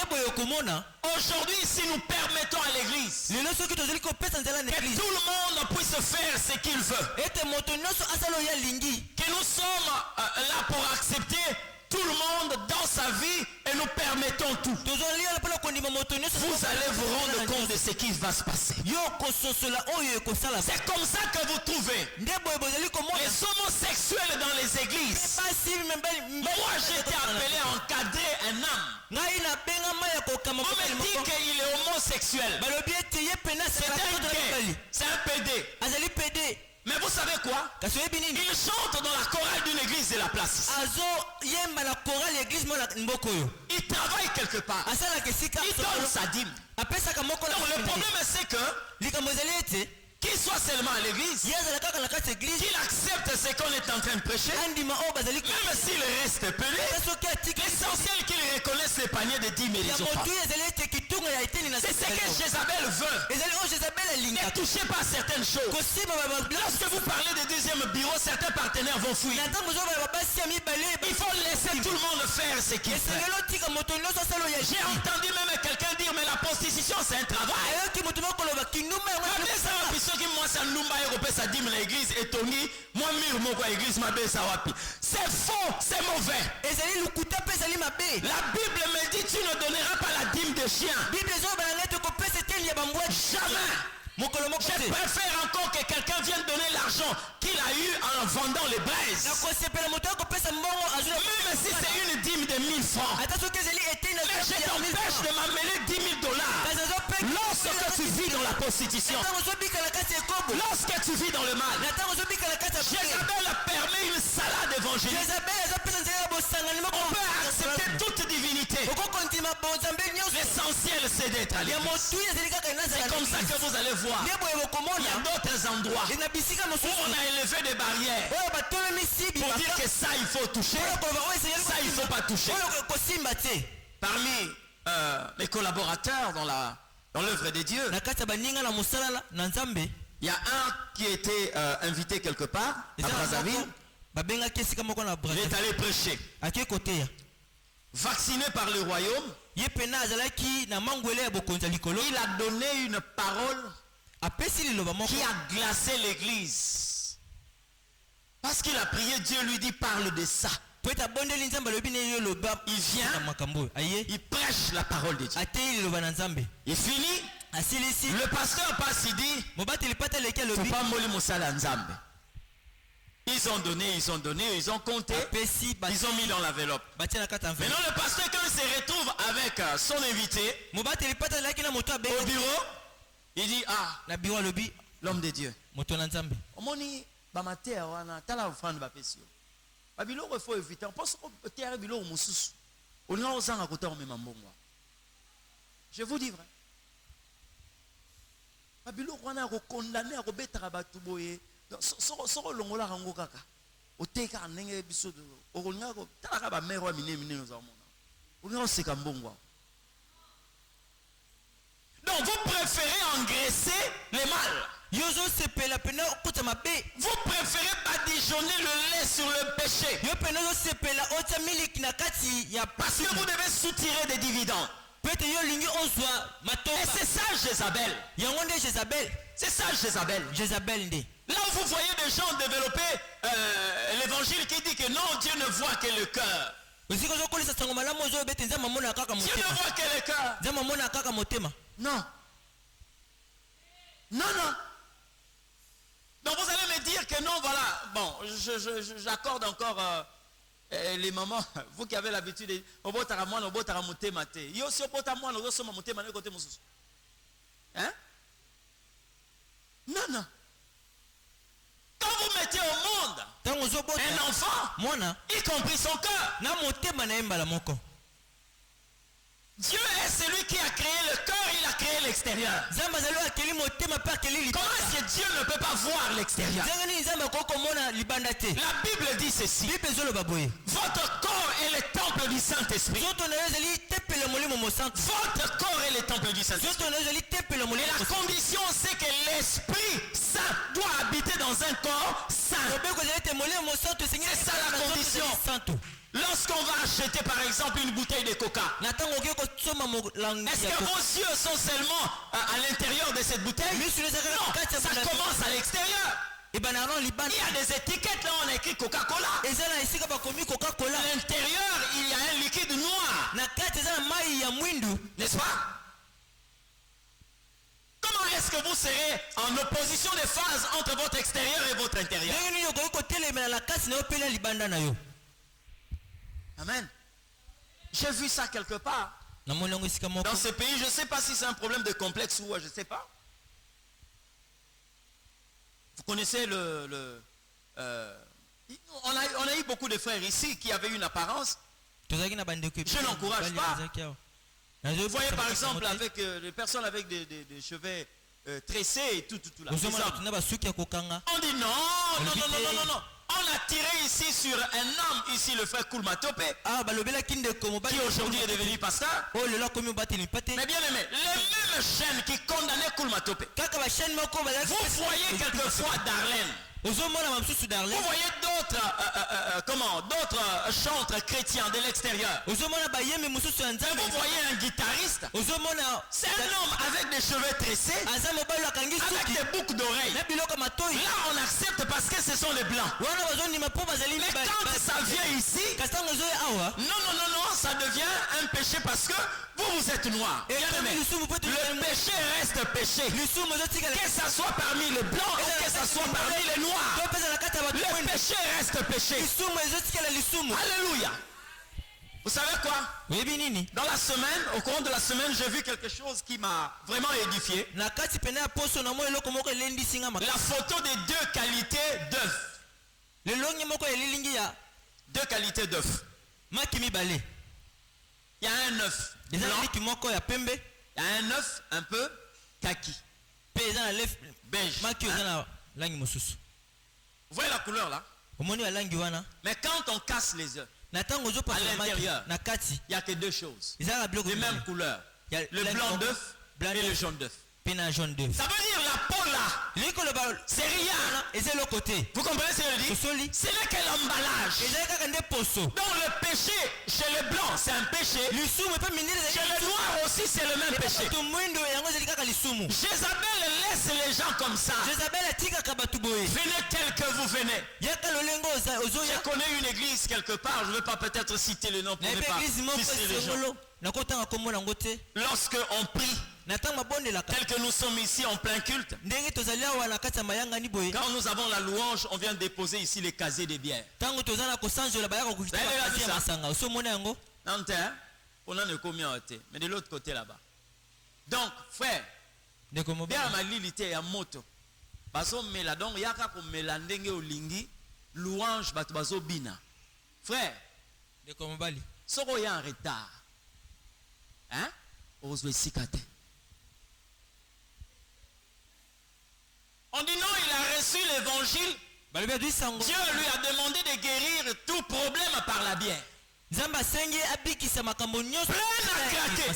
Aujourd'hui, si nous permettons à l'église que tout le monde puisse faire ce qu'il veut, que nous sommes là pour accepter tout le monde dans sa vie et nous permettons tout, vous allez vous rendre compte de ce qui va se passer. C'est comme ça que vous trouvez les homosexuels dans les églises. Moi j'ai été appelé à encadrer un homme. On me dit qu'il est homosexuel. C'est un PD. Mais vous savez quoi? Il chante dans la chorale d'une église de la place. Il travaille quelque part. Il donne sa dîme. Donc le problème c'est que qu'il soit seulement à l'église, qu'il accepte ce qu'on est en train de prêcher, même s'il reste pelé, l'essentiel qu'il reconnaisse les paniers de 10 000 et c'est ce que Jézabel veut. Ne touchez pas à certaines choses. Lorsque vous parlez de deuxième bureau, certains partenaires vont fuir. Il faut laisser tout le monde faire ce qu'il fait. J'ai entendu même quelqu'un dire, mais la prostitution c'est un travail. C'est faux, c'est mauvais. La Bible me dit tu ne donneras pas la dîme de chien. Jamais. Je préfère encore que quelqu'un vienne donner l'argent qu'il a eu en vendant les braises. Même si c'est une dîme de 1000 francs. Mais je t'empêche de m'amener 10 000 dollars. Lorsque tu vis dans la prostitution, lorsque tu vis dans le mal, Jézabel permet une salade évangélique. On peut accepter toute divinité. L'essentiel c'est d'être à l'église. C'est comme ça que vous allez voir. Il y a d'autres endroits où on a élevé des barrières pour dire que ça il faut toucher, ça il ne faut pas toucher. Parmi mes collaborateurs dans l'œuvre de Dieu, il y a un qui a été invité quelque part à Brazzaville. Il est allé prêcher. Vacciné par le royaume, il a donné une parole qui a glacé l'église. Parce qu'il a prié, Dieu lui dit parle de ça. Il vient, il prêche la parole de Dieu. Il finit, le pasteur passe, il dit pas moli mosala nzambe. Ils ont donné, ils ont compté, ils ont mis dans l'enveloppe. Maintenant le pasteur quand il se retrouve avec son invité au bureau, il dit l'homme de Dieu. Omoni bamatea wana tala ufanu bapesio. Babiloko faut éviter. On pense que terre biloko mususu. On a osanga kota omema mbongo. Je vous dis vrai. Babiloko wana ko condamner ko betara batu boye. Soko longola rango kaka. Oteka ndenge biso do. Okolinga ko tala ka ba mero minene nozamona. On a seka mbongo. Donc vous préférez engraisser les mâles. Vous préférez badigeonner le lait sur le péché. Parce que vous devez soutirer des dividendes. Et c'est ça Jézabel. C'est ça Jézabel. Là où vous voyez des gens développer l'évangile qui dit que non, Dieu ne voit que le cœur. Dieu ne voit que le cœur. Non. Non, non. Donc vous allez me dire que non, voilà. Bon, j'accorde encore les mamans. Vous qui avez l'habitude de... Hein? Non, non. Quand vous mettez au monde un enfant, y compris son cœur, Dieu est celui qui a créé le cœur, il a créé l'extérieur. Comment est-ce que Dieu ne peut pas voir l'extérieur? La Bible dit ceci. Votre corps est le temple du Saint-Esprit. Votre corps est le temple du Saint-Esprit. Et la condition, c'est que l'Esprit Saint doit habiter dans un corps saint. C'est ça la condition. Lorsqu'on va acheter par exemple une bouteille de coca, est-ce que vos yeux sont seulement à l'intérieur de cette bouteille? Non, ça commence à l'extérieur. Il y a des étiquettes là, on a écrit Coca-Cola. À l'intérieur, il y a un liquide noir. N'est-ce pas? Comment est-ce que vous serez en opposition de phase entre votre extérieur et votre intérieur? Amen. J'ai vu ça quelque part. Dans ce pays, je ne sais pas si c'est un problème de complexe ou je ne sais pas. Vous connaissez on a eu beaucoup de frères ici qui avaient une apparence. Je n'encourage pas. Vous voyez par exemple avec des personnes avec des cheveux tressés et tout là. On dit non. On a tiré ici sur un homme, ici le frère Koulmatope, qui aujourd'hui est devenu pasteur. Mais bien aimé, les mêmes chaînes qui condamnaient Koulmatope, vous voyez quelquefois Darlene. Vous voyez d'autres chantres chrétiens de l'extérieur. Vous voyez un guitariste. C'est un homme avec des cheveux tressés, avec des boucles d'oreilles. Là on accepte parce que ce sont les blancs. Mais quand ça vient ici, non, ça devient un péché parce que vous êtes noir. Le péché reste péché. Que ça soit parmi les blancs ou que ça soit parmi les noirs. Le péché reste péché. Alléluia. Vous savez quoi? Dans la semaine, au cours de la semaine, j'ai vu quelque chose qui m'a vraiment édifié. La photo des deux qualités d'œufs. Deux qualités d'œufs. Il y a un œuf blanc. Il y a un œuf un peu kaki. Beige. Vous voyez la couleur là? Mais quand on casse les œufs, à l'intérieur, il n'y a que deux choses. Les mêmes couleurs. Le blanc d'œuf et le jaune d'œuf. Ça veut dire la peau là, c'est rien. Vous comprenez ce que je dis? C'est là qu'est l'emballage. Donc le péché chez le blanc c'est un péché. Chez le noir aussi c'est le même péché. Jézabel laisse les gens comme ça. Venez tel que vous venez. Je connais une église quelque part, je ne vais pas peut-être citer le nom pour ne pas frustrer les gens. Lorsqu'on prie, tel que nous sommes ici en plein culte, quand nous avons la louange, on vient déposer ici les casiers de bière. Non, on a mais de l'autre côté là-bas. Donc, frère, bien ma lilité à moto. Baso mela donc yaka ko melandenge olingi louange bato bazo bina. Frère, soko ya en retard. Hein? Ozwe sikate. On dit non, il a reçu l'évangile. Dieu lui a demandé de guérir tout problème par la bière. Plein à craquer.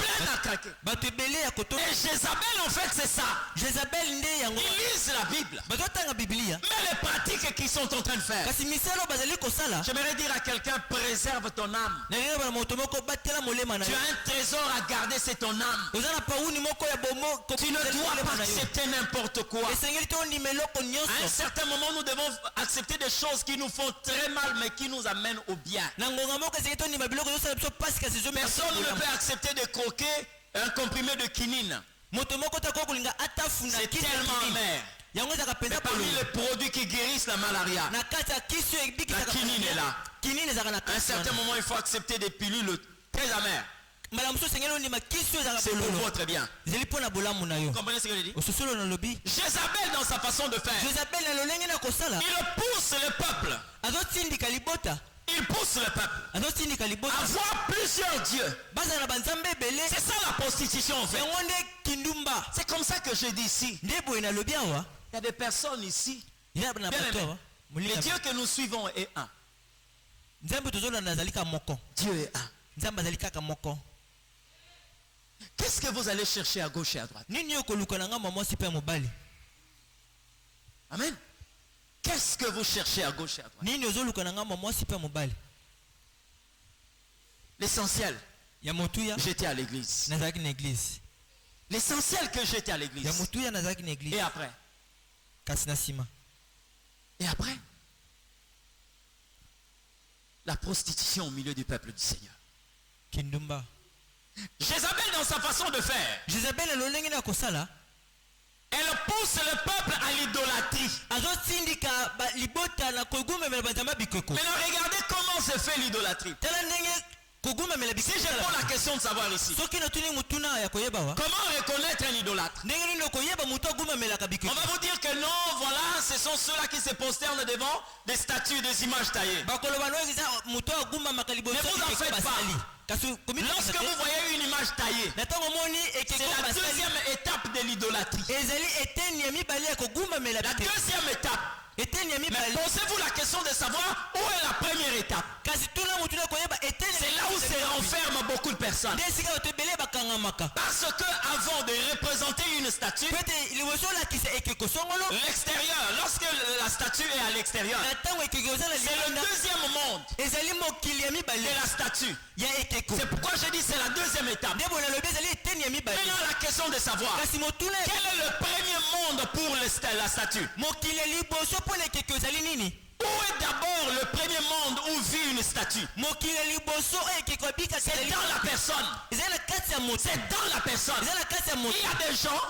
pleine à craquer. bato ebele ya koto Et Jézabel, en fait, c'est ça. Jezabel nde yango Ils lisent la Bible. bato batanga biblia Mais les pratiques qu'ils sont en train de faire. kasi misala bazali kosala J'aimerais dire à quelqu'un, préserve ton âme. nalinga bana moto moko batela molema na Tu yo as un trésor à garder, c'est ton âme. oza na pauni moko ya bomo Tu ne dois pas accepter n'importe quoi. esengeli te ondima eloko À un nyonso certain moment, nous devons accepter des choses qui nous font très mal, mais qui nous amènent au bien. na ngonga moko esengeli te ondima biloko ezosala biso pasi kasi Personne ne peut accepter de croquer un comprimé de quinine. moto moko takoki kolinga atafuna C'est kisi ya tellement kinini. amer. yango ezaka Mais mpenza parmi kolonga les produits qui guérissent la malaria, na kati ya kisi oyo ebikisaka La kinini est là. kinini ezalaka na à un kati certain wana. moment, il faut accepter des pilules très amères. mbala mosusu esengeli ondima kisi oyo ezalaka C'est pour bololo votre bien. ezali mpo na bolamu na yo Vous comprenez ce que je dis? ososolo na lobi Jézabel, dans sa façon de faire, jezabel na lolenge na kosala il pousse le peuple. azotindika libota Il pousse le peuple azotindika libota à voir plusieurs dieux. bazala na banzambe ebele C'est ça la prostitution, en fait. yango nde kindumba C'est comme ça que je dis ici. nde boye na lobi awa Il y a des personnes ici. eza na Bien bato aimé. awa Le molinga Dieu que nous suivons est un. nzambe tozolanda azali kaka moko Dieu est un. nzambe azali kaka moko Qu'est-ce que vous allez chercher à gauche et à droite? nini oyo koluka na ngambo mwasi mpe ya mobali Amen. Qu'est-ce que vous cherchez à gauche et à droite? nini ozoluka na ngambo mwasi mpe ya mobali L'essentiel, ya motuya j'étais à l'église. nazalaki na eglize L'essentiel que j'étais à ya l'église. motuya nazalaki na eglize Et après? kasi na nsima Et après? La prostitution au milieu du peuple du Seigneur. kindumba Jézabel, dans sa façon de faire, jezabel na lolenge na kosala elle pousse le peuple à l'idolâtrie. azotindika libota na kogumemela banzamba bikeko Maintenant, regardez comment se fait l'idolâtrie. tala ndenge kogumemela Si bikeko je pose la question de savoir ici, soki natuni mutuna ya koyeba wa comment reconnaître un idolâtre? ndenge nini okoyeba motu agumemelaka On bikeko va vous dire que non, voilà, ce sont ceux-là qui se prosternent devant des statues, des images taillées. bakoloba noyokisa motu agumamaka liboso Mais vous en ekeko faites pas. basali kasi Lorsque vous voyez une image taillée, na ntango omoni c'est ekeko la basali deuxième étape de l'idolâtrie. ezali eteni ya mibale ya kogumamela La bikeko deuxième étape. eteni ya Mais mibale posez-vous la question de savoir où est la première étape. kasi tuna motu na koyeba eteni C'est là où se renferment beaucoup de personnes. nde esika bato ebele bakangamaka Parce que avant de représenter une statue, po ete liboso olakisa ekeko songolo l'extérieur, lorsque la statue est à l'extérieur, na ntango ekeko eza na c'est le libanda deuxième monde ezali mokili ya mibale de la statue. ya ekeko C'est pourquoi je dis c'est la deuxième étape. nde boye nalobi ezali eteni ya mibale Maintenant la question de savoir kasi motuna quel est le premier monde pour la statue. mokili ya liboso mpo na ekeko ezali nini Où est d'abord le premier monde où vit une statue? mokili ya liboso oyo ekeko ebikaka C'est dans la personne. eza na kati ya moto C'est dans la personne. eza na kati ya moto Il y a des gens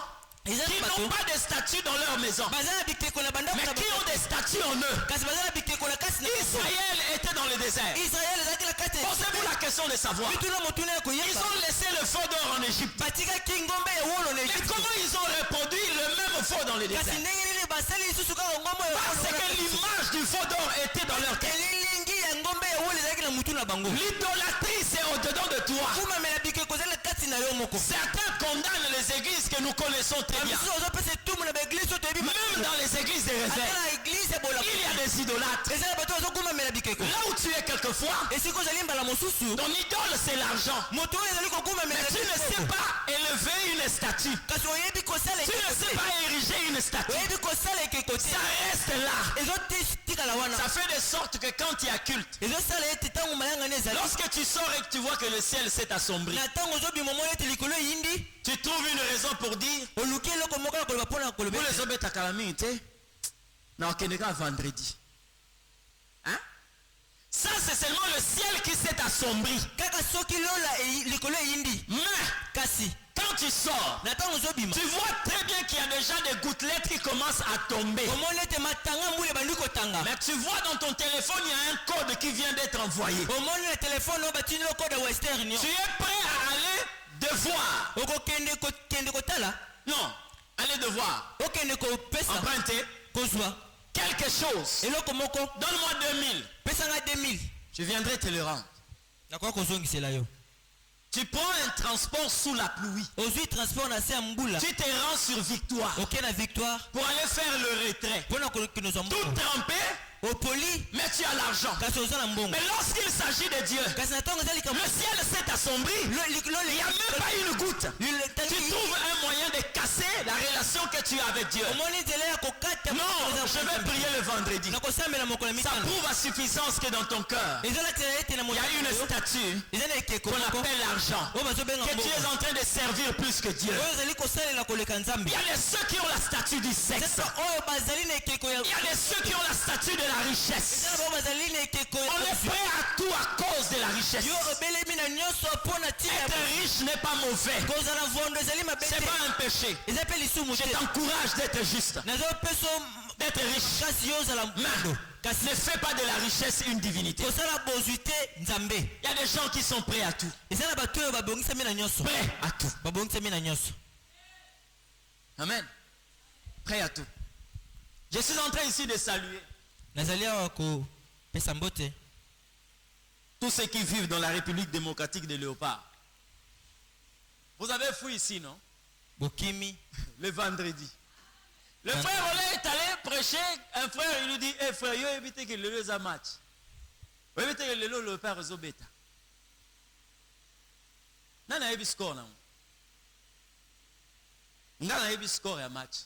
eza qui na n'ont bato pas de statue dans leur maison, baza na bikeko na bandako mais na qui bango ont des statues en eux. kasi baza na bikeko na kati na bango Israël était dans le désert. israele ezalaki na kati ya Posez-vous la question de savoir. bituna motuna ya Ils koyeba ont laissé le faux d'or en Égypte. batikaki ngombe ya wolo na Mais Egypte. comment ils ont reproduit le même faux dans le kasi désert? ndenge nini basali lisusu kaka ngombe ya Parce wolo que na- l'image du faux d'or était dans leur tête. elilingi ya ngombe ya wolo ezalaki na mutu na bango L'idolâtrie, c'est au-dedans de toi. kumamela bikeko ezali na kati na yo moko Certains condamnent les églises que nous connaissons très bien. bamisusu ozopesa etumu na baeglise oyo toyebi Même dans les églises de ata réserve, na eglise ya bolamu il y a des idolâtres. eza na bato bazokumamela bikeko Là où tu es quelquefois, esika ozali mbala mosusu ton idole c'est l'argent. moto oyo ezali Mais kokumamela tu ne sais pas élever une statue. kasi oyebi kosala Tu ne sais pas ériger une statue. oyebi kosala ekeko te Ça reste là. ezotikala wana Ça fait de sorte que quand il y a culte, ezosala ete ntango mayangani ezali lorsque tu sors et que tu vois que le ciel s'est assombri, na ntango ozobima omoni ete likolo eyindi tu trouves une raison pour dire oluki eloko moko ya koloba mpona koloba vous ete les obétaka la minute, non, Kenega vendredi. Hein? Ça, c'est seulement le ciel qui s'est assombri. kaka soki lola likolo eyindi Mais kasi quand tu sors, na ntango ozobima tu vois très bien qu'il y a déjà des gouttelettes qui commencent à tomber. omoni ete matanga mbula ebandi kotanga Mais tu vois dans ton téléphone, il y a un code qui vient d'être envoyé. omoni na telefone oyo batindi lokoda western union Tu es prêt à aller devoir. okokende kotala Non, aller devoir. okende kopesa Emprunter kozwa quelque chose. eloko moko Donne-moi 2000. pesanga 2000 Je viendrai te le rendre. nakoka kozongisela yo Tu prends un transport sous la pluie. ozwi transport na se ya mbula Tu te rends sur Victoire oke na victoire pour aller faire le retrait. mpona kokinozwa Tout mbula trempé, opoli mais tu as l'argent. kasi oza na mbongo Mais lorsqu'il s'agit de Dieu, kasi na ntango eza le likambo ciel s'est assombri. Il n'y a même pas une goutte. Tu trouves un moyen de casser la relation que tu as avec Dieu. omoni nzela ya kokata Non, je vais prier le vendredi. nakosambela mokolo ya Ça mitano prouve à suffisance que dans ton cœur, ezolatela ete na il y a une moto statue eza na ekeko qu'on moko appelle l'argent. oyo bazobenga Que tu es mbongo en train de servir plus que Dieu. oyo ozali kosalela koleka nzambe Il y a de ceux qui ont la statue du sexe. sasa oyo bazali na ekeko ya Il y a de ceux qui ont la statue de la richesse. eza na bao bazali na ekeko ya On est prêt à tout à cause de la richesse. yo obelemi na nyonso mpo na ntina ya Être riche n'est pas mauvais. kozala vondo ezali mabe C'est te pas un péché. eza mpe lisumu Je te t'encourage d'être juste, nazopesa d'être riche. kasi yo ozala mondo Mais kasi ne fais pas de la richesse une divinité. kosala bozwi te nzambe Il y a des gens qui sont prêts à tout. eza na bato oyo babongisami na nyonso Prêts à tout. babongisami na nyonso Amen. Prêts à tout. Je suis en train ici de saluer nazali awa kopesa mbote tous ceux qui vivent dans la République démocratique de Léopard. Vous avez fui ici, non? bokimi Le vendredi. Le frère Olé est allé prêcher. Un frère, il lui dit, hey frère, yo évitez que le lieu match. Vous évitez que le père Zobeta. Nana ebi score na. Ngana ebi score ya match.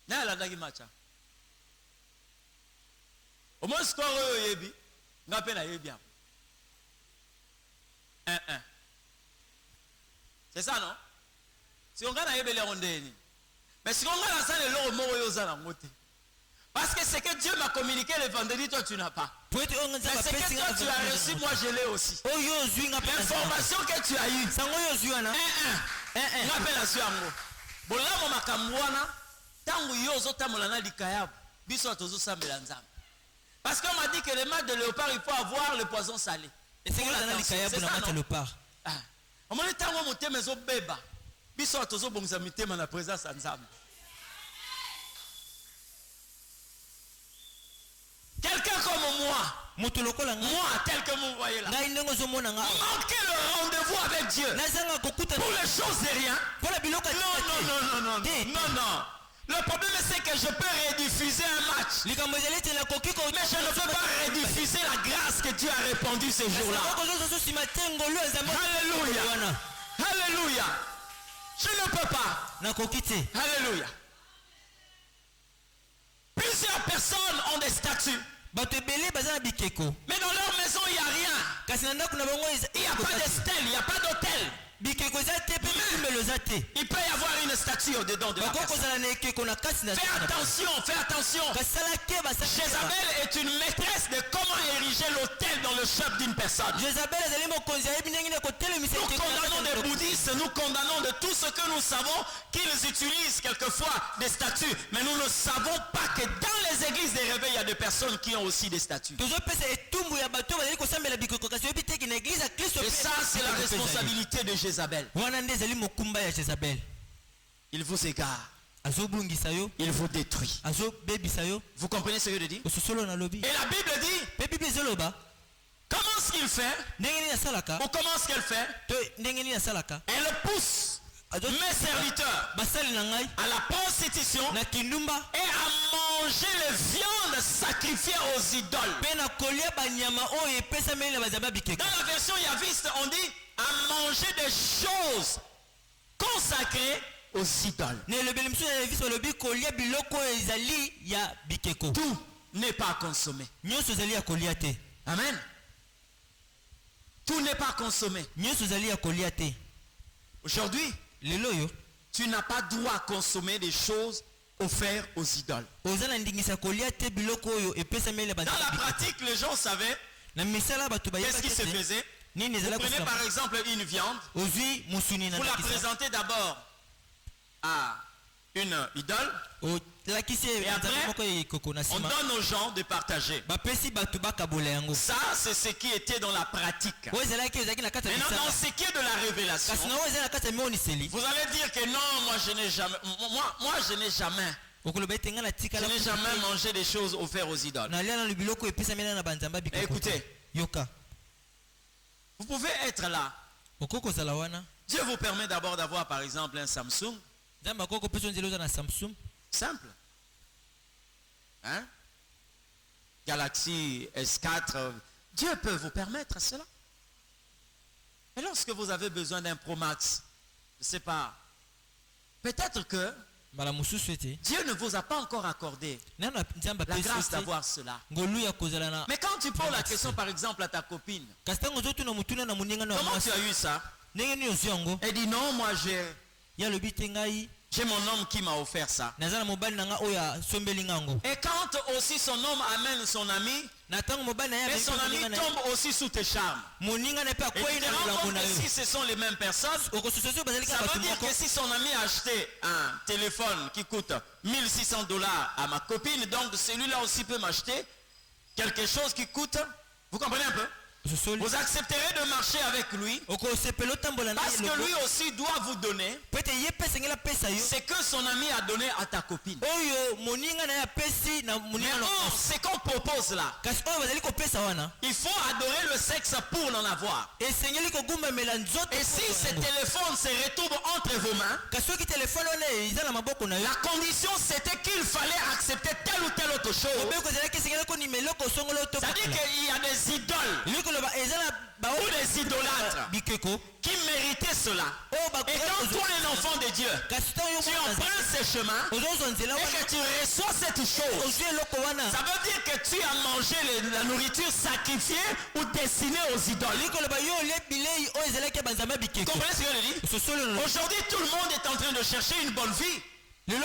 Nana la dagi match. Au moins score yo yebi. Ngape na yebi. 1-1. C'est ça, non? Si on gagne les rondelles. Mais si on gagne ça, parce que ce que Dieu m'a communiqué le vendredi, toi tu n'as pas. Mais ce que toi tu as reçu, moi je l'ai aussi. L'information que tu as eue. 1-1. Rappelle à Suango. Bolamo makamwana. Tangu yozo tamolana likayabu. Biso tozo sambela nzambe. Parce qu'on m'a dit que le match de léopard, il faut avoir le poison salé. Et c'est ça, non? On m'a dit tango motema ezo beba. Biso tozo bongisa mitema na présence ya nzambe. Quelqu'un comme moi, tel que vous voyez là, manquez le rendez-vous avec Dieu pour les choses de rien. Non. Le problème c'est que je peux rediffuser un match, mais je ne peux pas rediffuser la grâce que Dieu a répandue ce jour-là. Alléluia. Alléluia. Je ne peux pas. Alléluia. Plusieurs personnes ont des statuts. Mais dans leur maison, il n'y a rien. Il n'y a pas de stèle, il n'y a pas d'hôtel. Il peut y avoir une statue au-dedans de la personne. Fais attention. Jézabel est une maîtresse de comment ériger l'hôtel dans le chef d'une personne. Nous condamnons des bouddhistes, nous condamnons de tout ce que nous savons qu'ils utilisent quelquefois des statues. Mais nous ne savons pas que dans les églises des réveils, il y a des personnes qui ont aussi des statues. Et ça, c'est la responsabilité de Jézabel. Il vous égare. Il vous détruit. Vous comprenez ce que je dis? Et la Bible dit, comment est-ce qu'il fait? Ou comment est-ce qu'elle fait? Elle pousse mes serviteurs à la prostitution et à manger les viandes sacrifiées aux idoles. Dans la version yaviste, on dit à manger des choses consacrées aux idoles. Tout n'est pas consommé. Amen. Tout n'est pas consommé. Aujourd'hui, tu n'as pas droit à consommer des choses offertes aux idoles. Dans la pratique, les gens savaient qu'est-ce qui se faisait. Vous prenez par exemple une viande, vous la présentez d'abord à une idole, et après on donne aux gens de partager. Ça c'est ce qui était dans la pratique. Maintenant dans ce qui est de la révélation, vous allez dire que non, moi je n'ai jamais je n'ai jamais mangé des choses offertes aux idoles. Écoutez, vous pouvez être là. Dieu vous permet d'abord d'avoir par exemple un Samsung. Simple. Hein? Galaxy S4, Dieu peut vous permettre cela. Et lorsque vous avez besoin d'un Pro Max, je ne sais pas, peut-être que Dieu ne vous a pas encore accordé la grâce d'avoir cela. Mais quand tu poses la question par exemple à ta copine, comment tu as eu ça? Elle dit non, moi j'ai mon homme qui m'a offert ça. Et quand aussi son homme amène son ami, et son ami tombe aussi sous tes charmes. Et tu te rends compte que si ce sont les mêmes personnes, ça veut dire que si son ami a acheté un téléphone qui coûte $1600 à ma copine, donc celui-là aussi peut m'acheter quelque chose qui coûte, vous comprenez un peu? Vous accepterez de marcher avec lui parce que lui aussi doit vous donner ce que son ami a donné à ta copine. Mais ce qu'on propose là, il faut adorer le sexe pour n'en avoir. Et si ce téléphone se retrouve entre vos mains, la condition c'était qu'il fallait accepter telle ou telle autre chose. C'est-à-dire qu'il y a des idoles ou des idolâtres qui méritaient cela. Et quand toi un enfant de Dieu, tu empruntes ce chemin et que tu reçois cette chose, ça veut dire que tu as mangé la nourriture sacrifiée ou destinée aux idoles. Vous comprenez ce que je dis? Aujourd'hui tout le monde est en train de chercher une bonne vie. Mais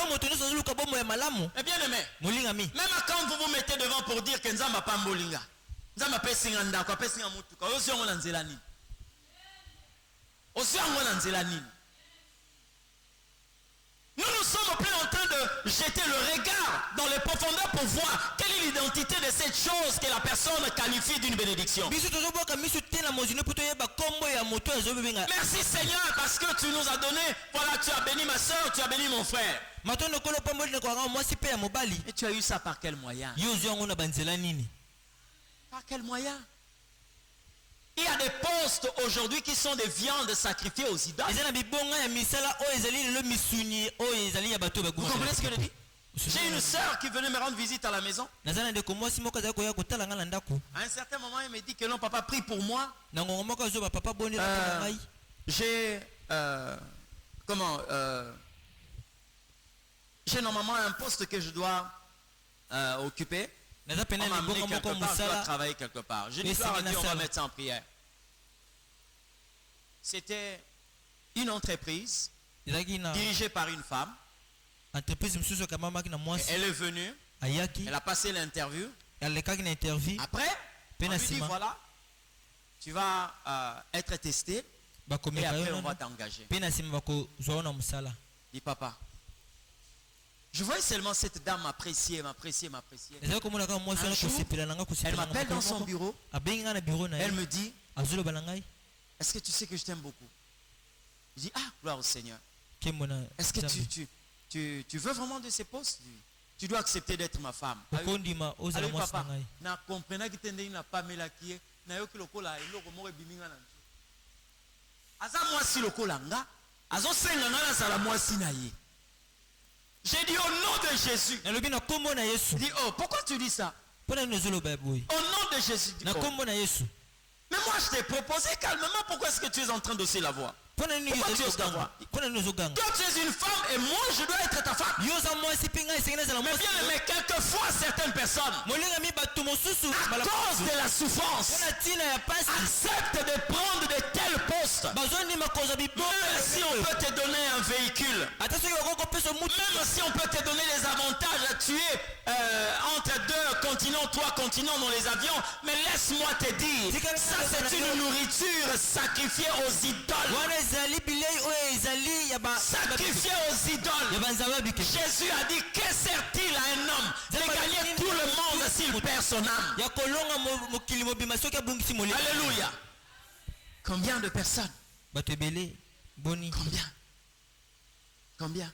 bien aimé, même quand vous vous mettez devant pour dire que Nzamba pas molinga, Nzamba pesinga ndako, pesinga mutuka, osongo na nzela nini? Osongo na nzela nini? Nous sommes plein en train de jeter le regard dans les profondeurs pour voir quelle est l'identité de cette chose que la personne qualifie d'une bénédiction. Merci Seigneur parce que tu nous as donné, voilà, tu as béni ma soeur, tu as béni mon frère. Et tu as eu ça par quel moyen? Par quel moyen? Il y a des postes aujourd'hui qui sont des viandes sacrifiées aux idoles. Vous comprenez ce que je dis? J'ai une soeur qui venait me rendre visite à la maison. À un certain moment, elle me dit que non, papa, prie pour moi. J'ai j'ai normalement un poste que je dois occuper. On m'a amené quelque part, je dois travailler quelque part. J'ai dit, on va mettre ça en prière. C'était une entreprise dirigée par une femme. Elle est venue, elle a passé l'interview. Après, on lui dit, voilà, tu vas être testé et après on va t'engager. Dis papa. Je voyais seulement cette dame m'apprécier. Un jour, elle m'appelle dans son bureau. Elle me dit, est-ce que tu sais que je t'aime beaucoup? Je dis, ah, gloire au Seigneur. Est-ce que tu veux vraiment de ces postes? Tu dois accepter d'être ma femme. Allez, papa. Na comprena ki tende ina pamela kie na yoki lokola eloko moko biminga na nzo. Aza mwasi lokola nga, azo senga nga na sala mwasi na ye. J'ai dit au nom de Jésus. Il dit, oh, pourquoi tu dis ça? Au nom de Jésus. Mais moi je t'ai proposé calmement, pourquoi est-ce que tu es en train d'osser la voix? Pourquoi tu oses la voix? Toi tu es une femme et moi je dois être ta femme. Mais bien aimé, quelquefois certaines personnes, à cause de la souffrance, acceptent de prendre de tels postes. Même si on peut te donner un véhicule, même si on peut te donner les avantages à tuer entre deux continents, trois continents dans les avions, mais laisse-moi te dire, ça c'est une nourriture sacrifiée aux idoles. Sacrifié aux idoles. Jésus a dit, que sert-il à un homme de gagner tout le monde s'il perd son âme? Alléluia. Combien de personnes? Combien?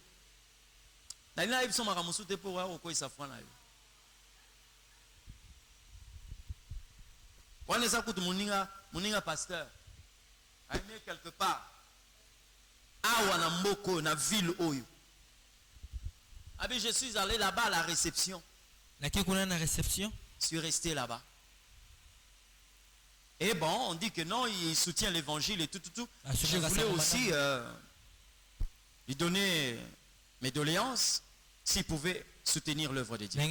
Moninga pasteur a aimé quelque part awa na mboko na ville oyo. Je suis allé là-bas à la réception. Je suis resté là-bas. Et bon, on dit que non, il soutient l'évangile et tout. Je voulais aussi lui donner mes doléances s'il pouvait soutenir l'œuvre de Dieu. J'ai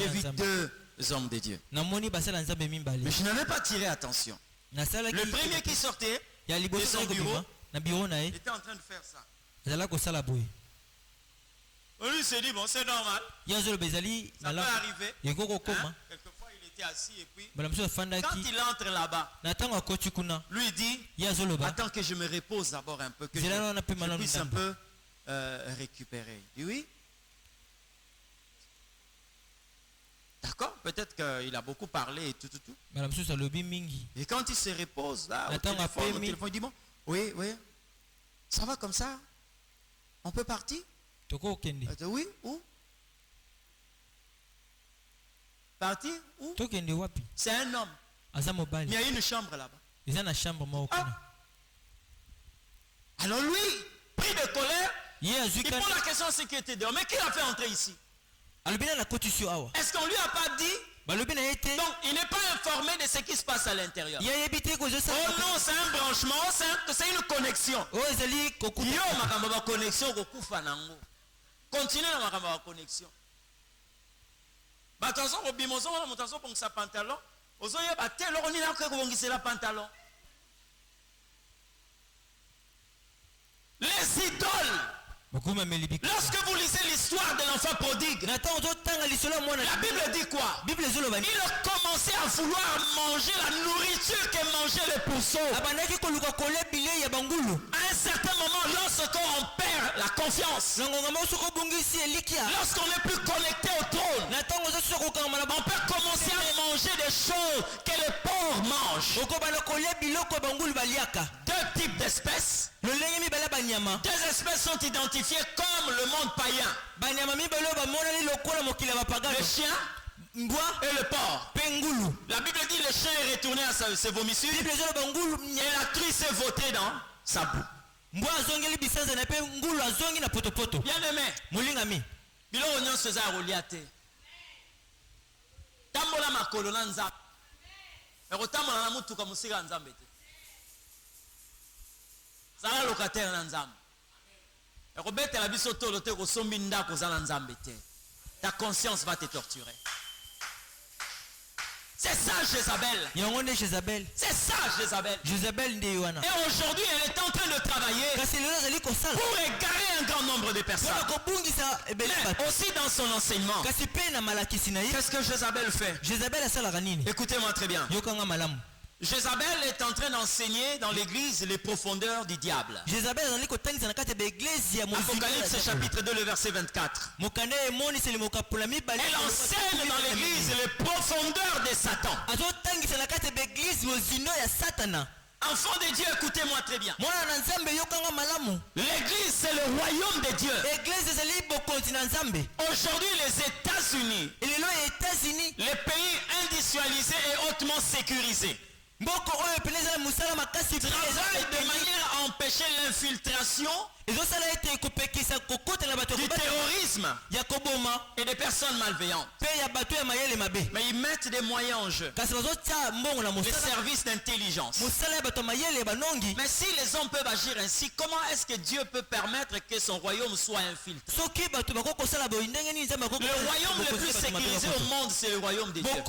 vu 2 hommes de Dieu. Mais je n'avais pas tiré attention. Le premier qui sortait de son bureau était en train de faire ça. Lui s'est dit, bon, c'est normal. Ça peut arriver. Quelquefois, il était assis et puis, quand il entre là-bas, lui dit, attends que je me repose d'abord un peu, que je puisse un peu récupérer. Il dit oui. D'accord, peut-être qu'il a beaucoup parlé et tout. Et quand il se repose là, au téléphone, il dit, bon, oui, ça va comme ça? On peut partir? Oui, où? Partir? Où? C'est un homme. Il y a une chambre là-bas. Ah. Alors lui, pris de colère, il pose la question à ceux qui étaient dehors. Mais qui l'a fait entrer ici? Est-ce qu'on lui a pas dit? Donc il n'est pas informé de ce qui se passe à l'intérieur. Oh non, c'est un branchement, c'est une connexion. Yo makamba connexion kokufa nango. Continuez dans makamba connexion. Attention au bimozo na montazo pour sa pantalon. Ozoye ba te loko ni na ko bongisela pantalon. Les idoles. Lorsque vous lisez l'histoire de l'enfant prodigue, la Bible dit quoi? Il a commencé à vouloir manger la nourriture que mangeaient les pourceaux. À un certain moment, lorsqu'on perd la confiance, lorsqu'on n'est plus connecté au trône, on peut commencer à manger des choses que les pauvres mangent. 2 types d'espèces. 2 espèces sont identifiées comme le monde païen. Le chien et le porc. La Bible dit le chien est retourné à ses vomissures et la truie s'est votée dans sa boue. Bien-aimé, bilo onyon seza roliate. Tambola makolo na nzambe. Eko tambola na mutuka musika nzambe te. Zala locataire na nzambe. Ekobetela biso tolo te kosombi ndako za na nzambe te. Ta conscience va te torturer. C'est ça Jézabel. C'est ça Jézabel. Et aujourd'hui, elle est en train de travailler pour égarer un grand nombre de personnes. Mais aussi dans son enseignement. Qu'est-ce que Jézabel fait? Écoutez-moi très bien. Jézabel est en train d'enseigner dans l'église les profondeurs du diable. Apocalypse chapitre 2, le verset 24. Elle enseigne dans l'église les profondeurs de Satan. Enfants de Dieu, écoutez-moi très bien. L'église, c'est le royaume de Dieu. Aujourd'hui, les États-Unis, les pays industrialisés et hautement sécurisés, travaillent de manière à empêcher l'infiltration du terrorisme et des personnes malveillantes. Mais ils mettent des moyens en jeu. Les services d'intelligence. Mais si les hommes peuvent agir ainsi, comment est-ce que Dieu peut permettre que son royaume soit infiltré? Le royaume le plus sécurisé au monde, c'est le royaume de Dieu.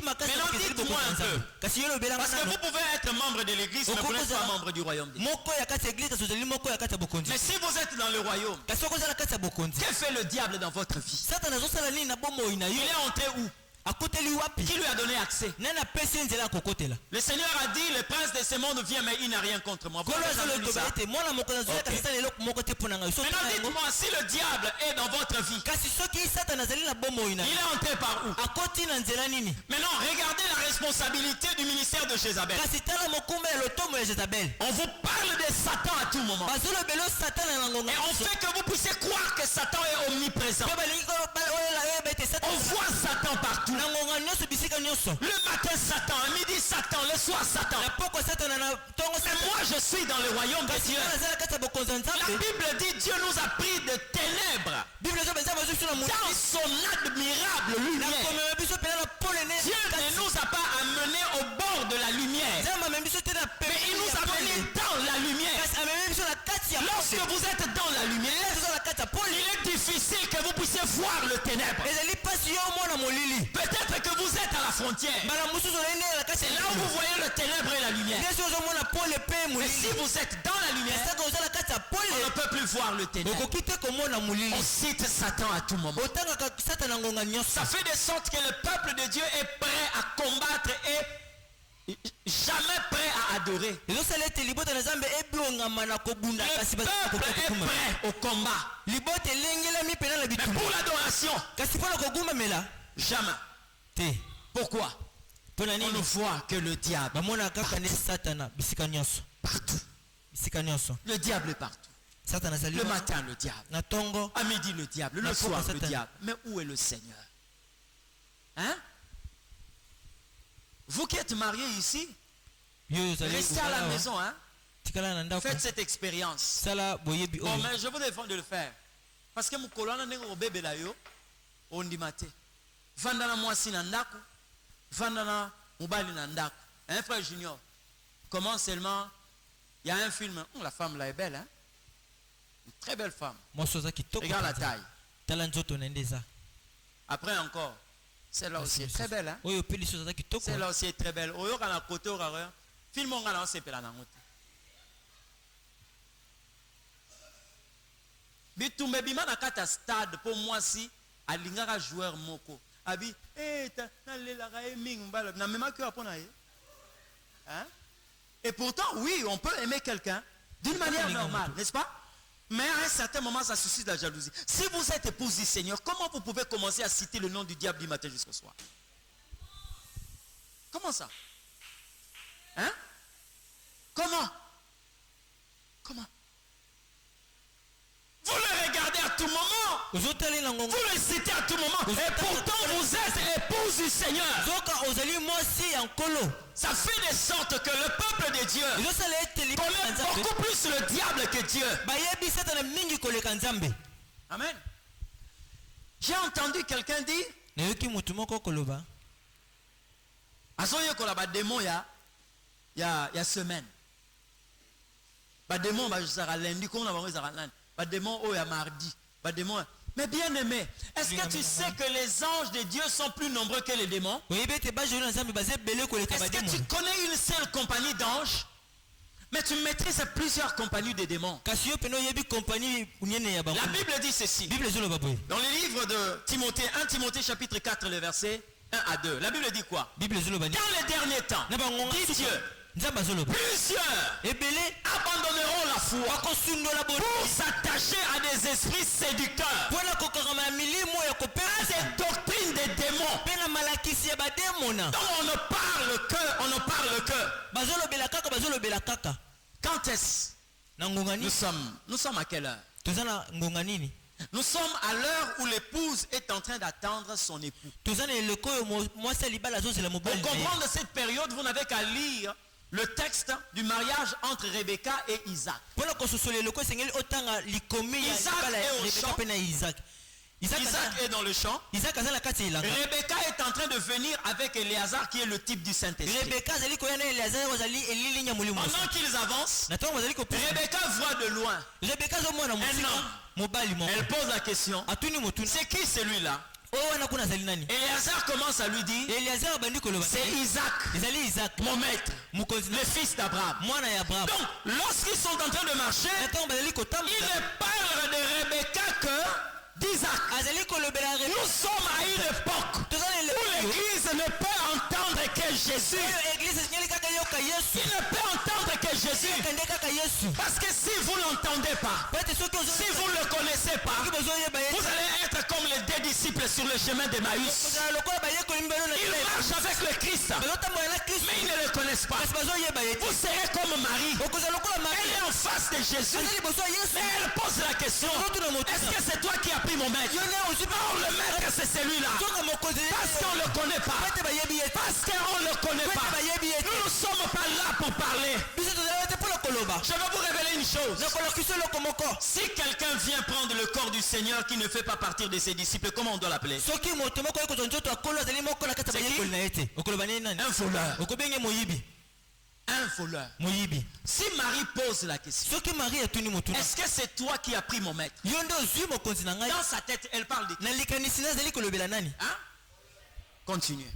Maintenant, dites-moi un peu. Parce que vous pouvez être membre de l'église, mais vous n'êtes pas membre du royaume de Dieu. Mais si vous êtes dans le royaume, que fait le diable dans votre vie? Il est entré où? Qui lui a donné accès? Le Seigneur a dit, le prince de ce monde vient, mais il n'a rien contre moi. Maintenant dites-moi, si le diable est dans votre vie, il est entré par où? Maintenant regardez la responsabilité du ministère de Jézabel. On vous parle de Satan à tout moment. Et on fait que vous puissiez croire que Satan est omniprésent. On voit Satan partout. Le matin Satan, à midi Satan, le soir Satan. Mais moi je suis dans le royaume de Dieu. La Bible dit Dieu nous a pris de ténèbres dans son admirable lumière. Dieu ne nous a pas amenés au bord de la lumière, mais il nous a amenés dans la lumière. Lorsque vous êtes dans la lumière, il est difficile que vous puissiez voir le ténèbre. Peut-être que vous êtes à la frontière. C'est là où vous voyez le ténèbre et la lumière. Mais si vous êtes dans la lumière, on ne peut plus voir le ténèbre. On cite Satan à tout moment. Ça fait de sorte que le peuple de Dieu est prêt à combattre et jamais prêt à adorer. Le peuple est prêt au combat. Mais pour l'adoration, jamais. Pourquoi? On ne voit que le diable partout. Le diable est partout. Le matin, le diable. À midi, le diable. Le soir, le diable. Mais où est le Seigneur? Hein? Vous qui êtes mariés ici, restez à la maison. Hein? Faites cette expérience. Bon, mais je vous défends de le faire. Parce que mon colonne n'est pas au bébé là. On dit maté. Vandana Moisi Nandaku. Vandana Moubali Nandaku. Un frère junior. Comment seulement. Il y a un film. La femme là est belle. Hein? Une très belle femme. Regarde la taille. Après encore. Celle-là aussi est très belle. Hein? Celle-là aussi est très belle. Film on a lancé pela nangote. Bitumbe bima na kata stade pour moi si alingaka joueur moko. Abi na lela ka eming mbala na mema ki apona ye. Hein? Et pourtant oui, on peut aimer quelqu'un d'une manière normale, n'est-ce pas? Mais à un certain moment, ça suscite la jalousie. Si vous êtes épouse du Seigneur, comment vous pouvez commencer à citer le nom du diable du matin jusqu'au soir? Comment ça? Hein? Comment? Vous le regardez à tout moment. Vous le citez à tout moment. Et pourtant, vous êtes épouse du Seigneur. Ça fait de sorte que le peuple de Dieu connaît beaucoup plus le diable que Dieu. Amen. J'ai entendu quelqu'un dire Azoye kola ba démon ya semaine. Ba démon ba sera lundi comme on va lundi. Ba démon ya mardi. Ba démon. Mais bien aimé, est-ce que tu sais que les anges de Dieu sont plus nombreux que les démons? Est-ce que tu connais une seule compagnie d'anges? Mais tu maîtrises plusieurs compagnies de démons. La Bible dit ceci. Dans le livre de Timothée, 1 Timothée chapitre 4, le verset 1 à 2. La Bible dit quoi? Dans les derniers temps, dit Dieu, plusieurs abandonneront la foi pour s'attacher à des esprits séducteurs, à des doctrines des démons dont on ne parle que. Quand est-ce? Nous sommes à quelle heure? Nous sommes à l'heure où l'épouse est en train d'attendre son époux. Pour comprendre cette période, vous n'avez qu'à lire le texte du mariage entre Rebecca et Isaac. Isaac est dans le champ. Rebecca est en train de venir avec Éléazar qui est le type du Saint-Esprit. Pendant qu'ils avancent, Rebecca voit de loin un homme. Elle pose la question, c'est qui celui-là? Éléazar commence à lui dire, c'est Isaac, mon maître, le fils d'Abraham. Donc, lorsqu'ils sont en train de marcher, il ne parle de Rebecca que d'Isaac. Nous sommes à une époque où l'église ne peut entendre que Jésus. Il ne peut entendre que Jésus. Parce que si vous ne l'entendez pas, si vous ne le connaissez pas, vous allez être comme les deux disciples sur le chemin d'Emmaüs. Ils marchent avec le Christ, mais ils ne le connaissent pas. Vous serez comme Marie. Elle est en face de Jésus, mais elle pose la question, est-ce que c'est toi qui as pris mon maître? Non, le maître c'est celui-là. Parce qu'on ne le connaît pas. Parce qu'on ne le connaît pas. Nous ne sommes pas là pour parler. Je vais vous révéler une chose. nakolakisa eloko moko. Si quelqu'un vient prendre le corps du Seigneur qui ne fait pas partir de ses disciples, comment on doit l'appeler? soki moto moko oyo kozwa nzoto akolo azali moko na kati ya C'est qui? bayekoli na ye te okoloba nini nani? Un voleur. okobenge moyibi. Un voleur. moyibi. Si Marie pose la question, soki Marie atuni motuna, est-ce que c'est toi qui as pris mon maître? yo nde ozwi mokonzi na ngai? Dans sa tête, elle parle de qui? na likanisi nazali kolobela nani? Hein? Continuez.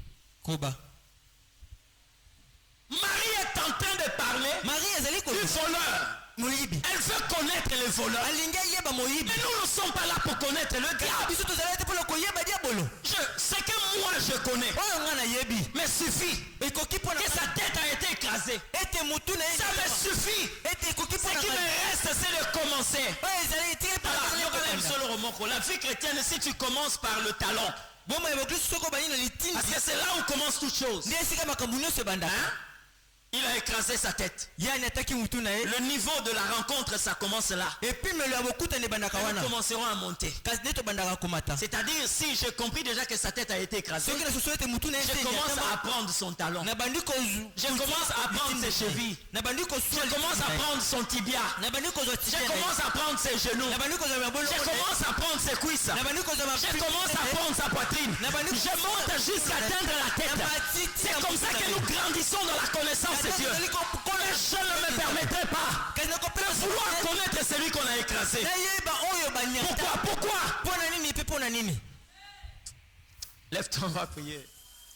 koba. Marie est en train de parler Marie azali du koloba voleur. moyibi. Elle veut connaître les voleurs. alingi ayeba moyibi. Mais nous ne sommes pas là pour connaître le diable. biso tozali te mpona koyeba diabolo. Ce que moi je connais oyo nga nayebi me suffit. ekoki mpona Que sa tête a été écrasée. ete motu na ye Ça me suffit. ete ekoki Ce qui me mpona reste, c'est de commencer. oyo ezali etili La vie chrétienne, si tu commences par le talon, boma ya bakristo soko bani na litindi parce que c'est là où commence toute chose. nde esika makambo nyonso ebandaka. Il a écrasé sa tête. yani ataki motu na ye Le niveau de la rencontre, ça commence là. epimelo ya bokutani ebandaka Nous wana commencerons à monter. kasi nde tobandaka komata. C'est-à-dire, si j'ai compris déjà que sa tête a été écrasée, soki na soso ete motu na ye je commence à prendre son talon. nabandi Je commence à prendre ses chevilles. nabandi Je commence à prendre son tibia. nabandi kozwa Je commence à prendre ses genoux. nabandi kozwa mabolo Je commence à prendre ses cuisses. nabandi kozwa Je commence à prendre sa poitrine. Je monte jusqu'à atteindre la tête. C'est comme ça que nous grandissons dans la connaissance de Dieu. Mais je ne me permettrai pas de vouloir connaître celui qu'on a écrasé. nayeba oyo banyata. Pourquoi? mpona nini mpe mpona nini? Lève-toi, on va prier.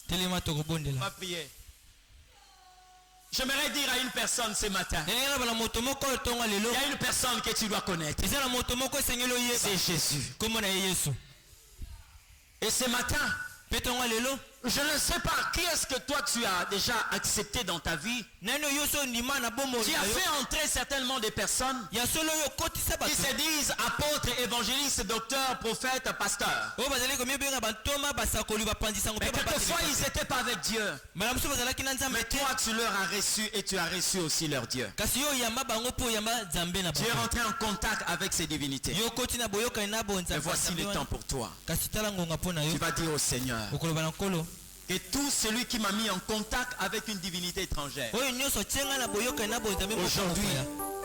telema On tokobondela. va prier. J'aimerais dire à une personne ce matin, ndenge na bana moto moko oyo ntongo lelo il y a une personne que tu dois connaître. eza na moto moko esengeli oyeba C'est Jésus. kombo na ye yesu. Et ce matin, mpe ntongo lelo je ne sais pas qui est-ce que toi tu as déjà accepté dans ta vie. nani oyo so ndima na bomoi Tu as fait entrer certainement des personnes ya solo oyo okotisa bato qui se disent apôtres, évangélistes, docteurs, prophètes, pasteurs. oyo bazali komibenga bantoma basakoli bapanzisango Mais mpe quelquefois ils n'étaient pas avec Dieu. mbala mosusu bazalaki na nzambe Mais te toi tu leur as reçu et tu as reçu aussi leur Dieu. kasi yo oyamba bango mpe oyamba nzambe na Tu es bango. rentré en contact avec ces divinités. yo okoti na boyokani na Et bonzambe voici le temps pour toi. kasi tala ngonga mpo na Tu yo vas dire au Seigneur okoloba na nkolo que tout celui qui m'a mis en contact avec une divinité étrangère, oyo nyonso tienga na boyokani na bonzambe aujourd'hui,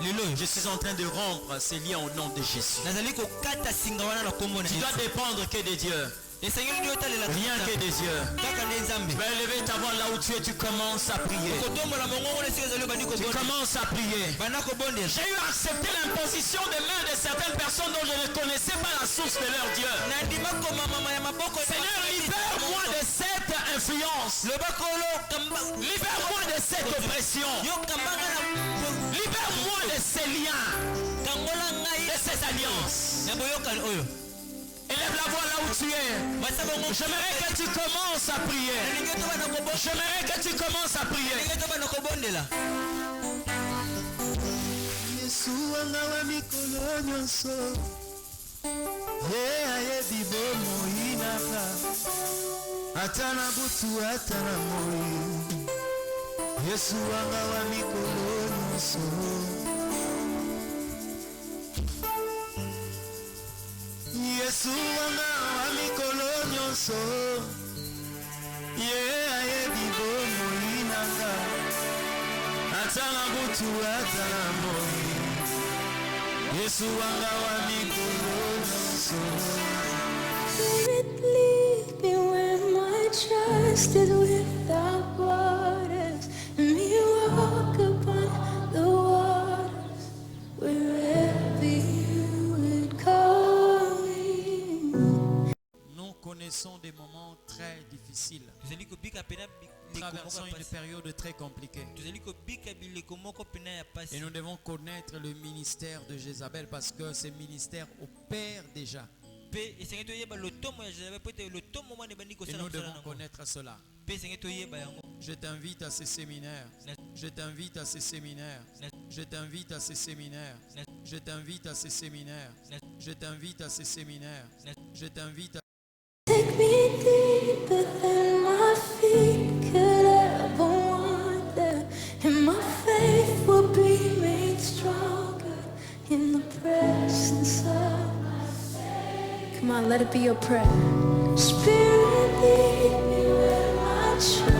lelo je suis en train de rompre ces liens au nom de Jésus. nazali kokata singa wana na kombo na Tu dois yesu dépendre que de Dieu, esengeli nde otalela rien que de Dieu. kaka nde nzambe Tu vas élever ta voix là où tu es, tu commences à prier. kotombola mongongo na esika ezali obandi Tu kobonda commences à prier. banda kobondela J'ai eu à accepter l'imposition des mains de certaines personnes dont je ne connaissais pas la source de leur Dieu. nandima komamama ya maboko Seigneur, libère-moi de cette influence. lobakolo Libère-moi de cette oppression. yo kambanga na Libère-moi de ces liens, kangola ngai de ces alliances. ya boyokani oyo Élève la voix là où tu es. basa bongo J'aimerais que tu commences à prier. elingi tobana kobondela J'aimerais que tu commences à prier. elingi tobana kobondela yesu wanga wa mikolo nyonso ye ayebi bomoi naka ata na butu ata na moi yesu wanga wa mikolo nyonso yesu wanga wa mikolo nyonso ye ayebi bomoi naka ata na butu ata na moi yesu wanga wa mikolo nyonso. Spirit, lead me where my trust is without borders. Let me walk upon the waters wherever you would call me. Nous connaissons des moments très difficiles. tozali kobika pena Traversons une période très compliquée. tozali kobika bileko moko pena ya pasi Et nous devons connaître le ministère de Jézabel parce que ce ministère opère déjà. mpe esengeli toyeba lotomo ya Jezabel po ete lotomo wana ebandi Et kosala nous mosala devons nango connaître cela. mpe esengeli toyeba yango. Je t'invite à ces séminaires. Je t'invite à ces séminaires. Je t'invite à ces séminaires. Je t'invite à ces séminaires. Je t'invite à ces séminaires. Je t'invite à... Take me deeper than my feet could ever wander, and my faith will be made stronger in the presence of my Savior. Come on, let it be your prayer. Spirit, lead me where my trust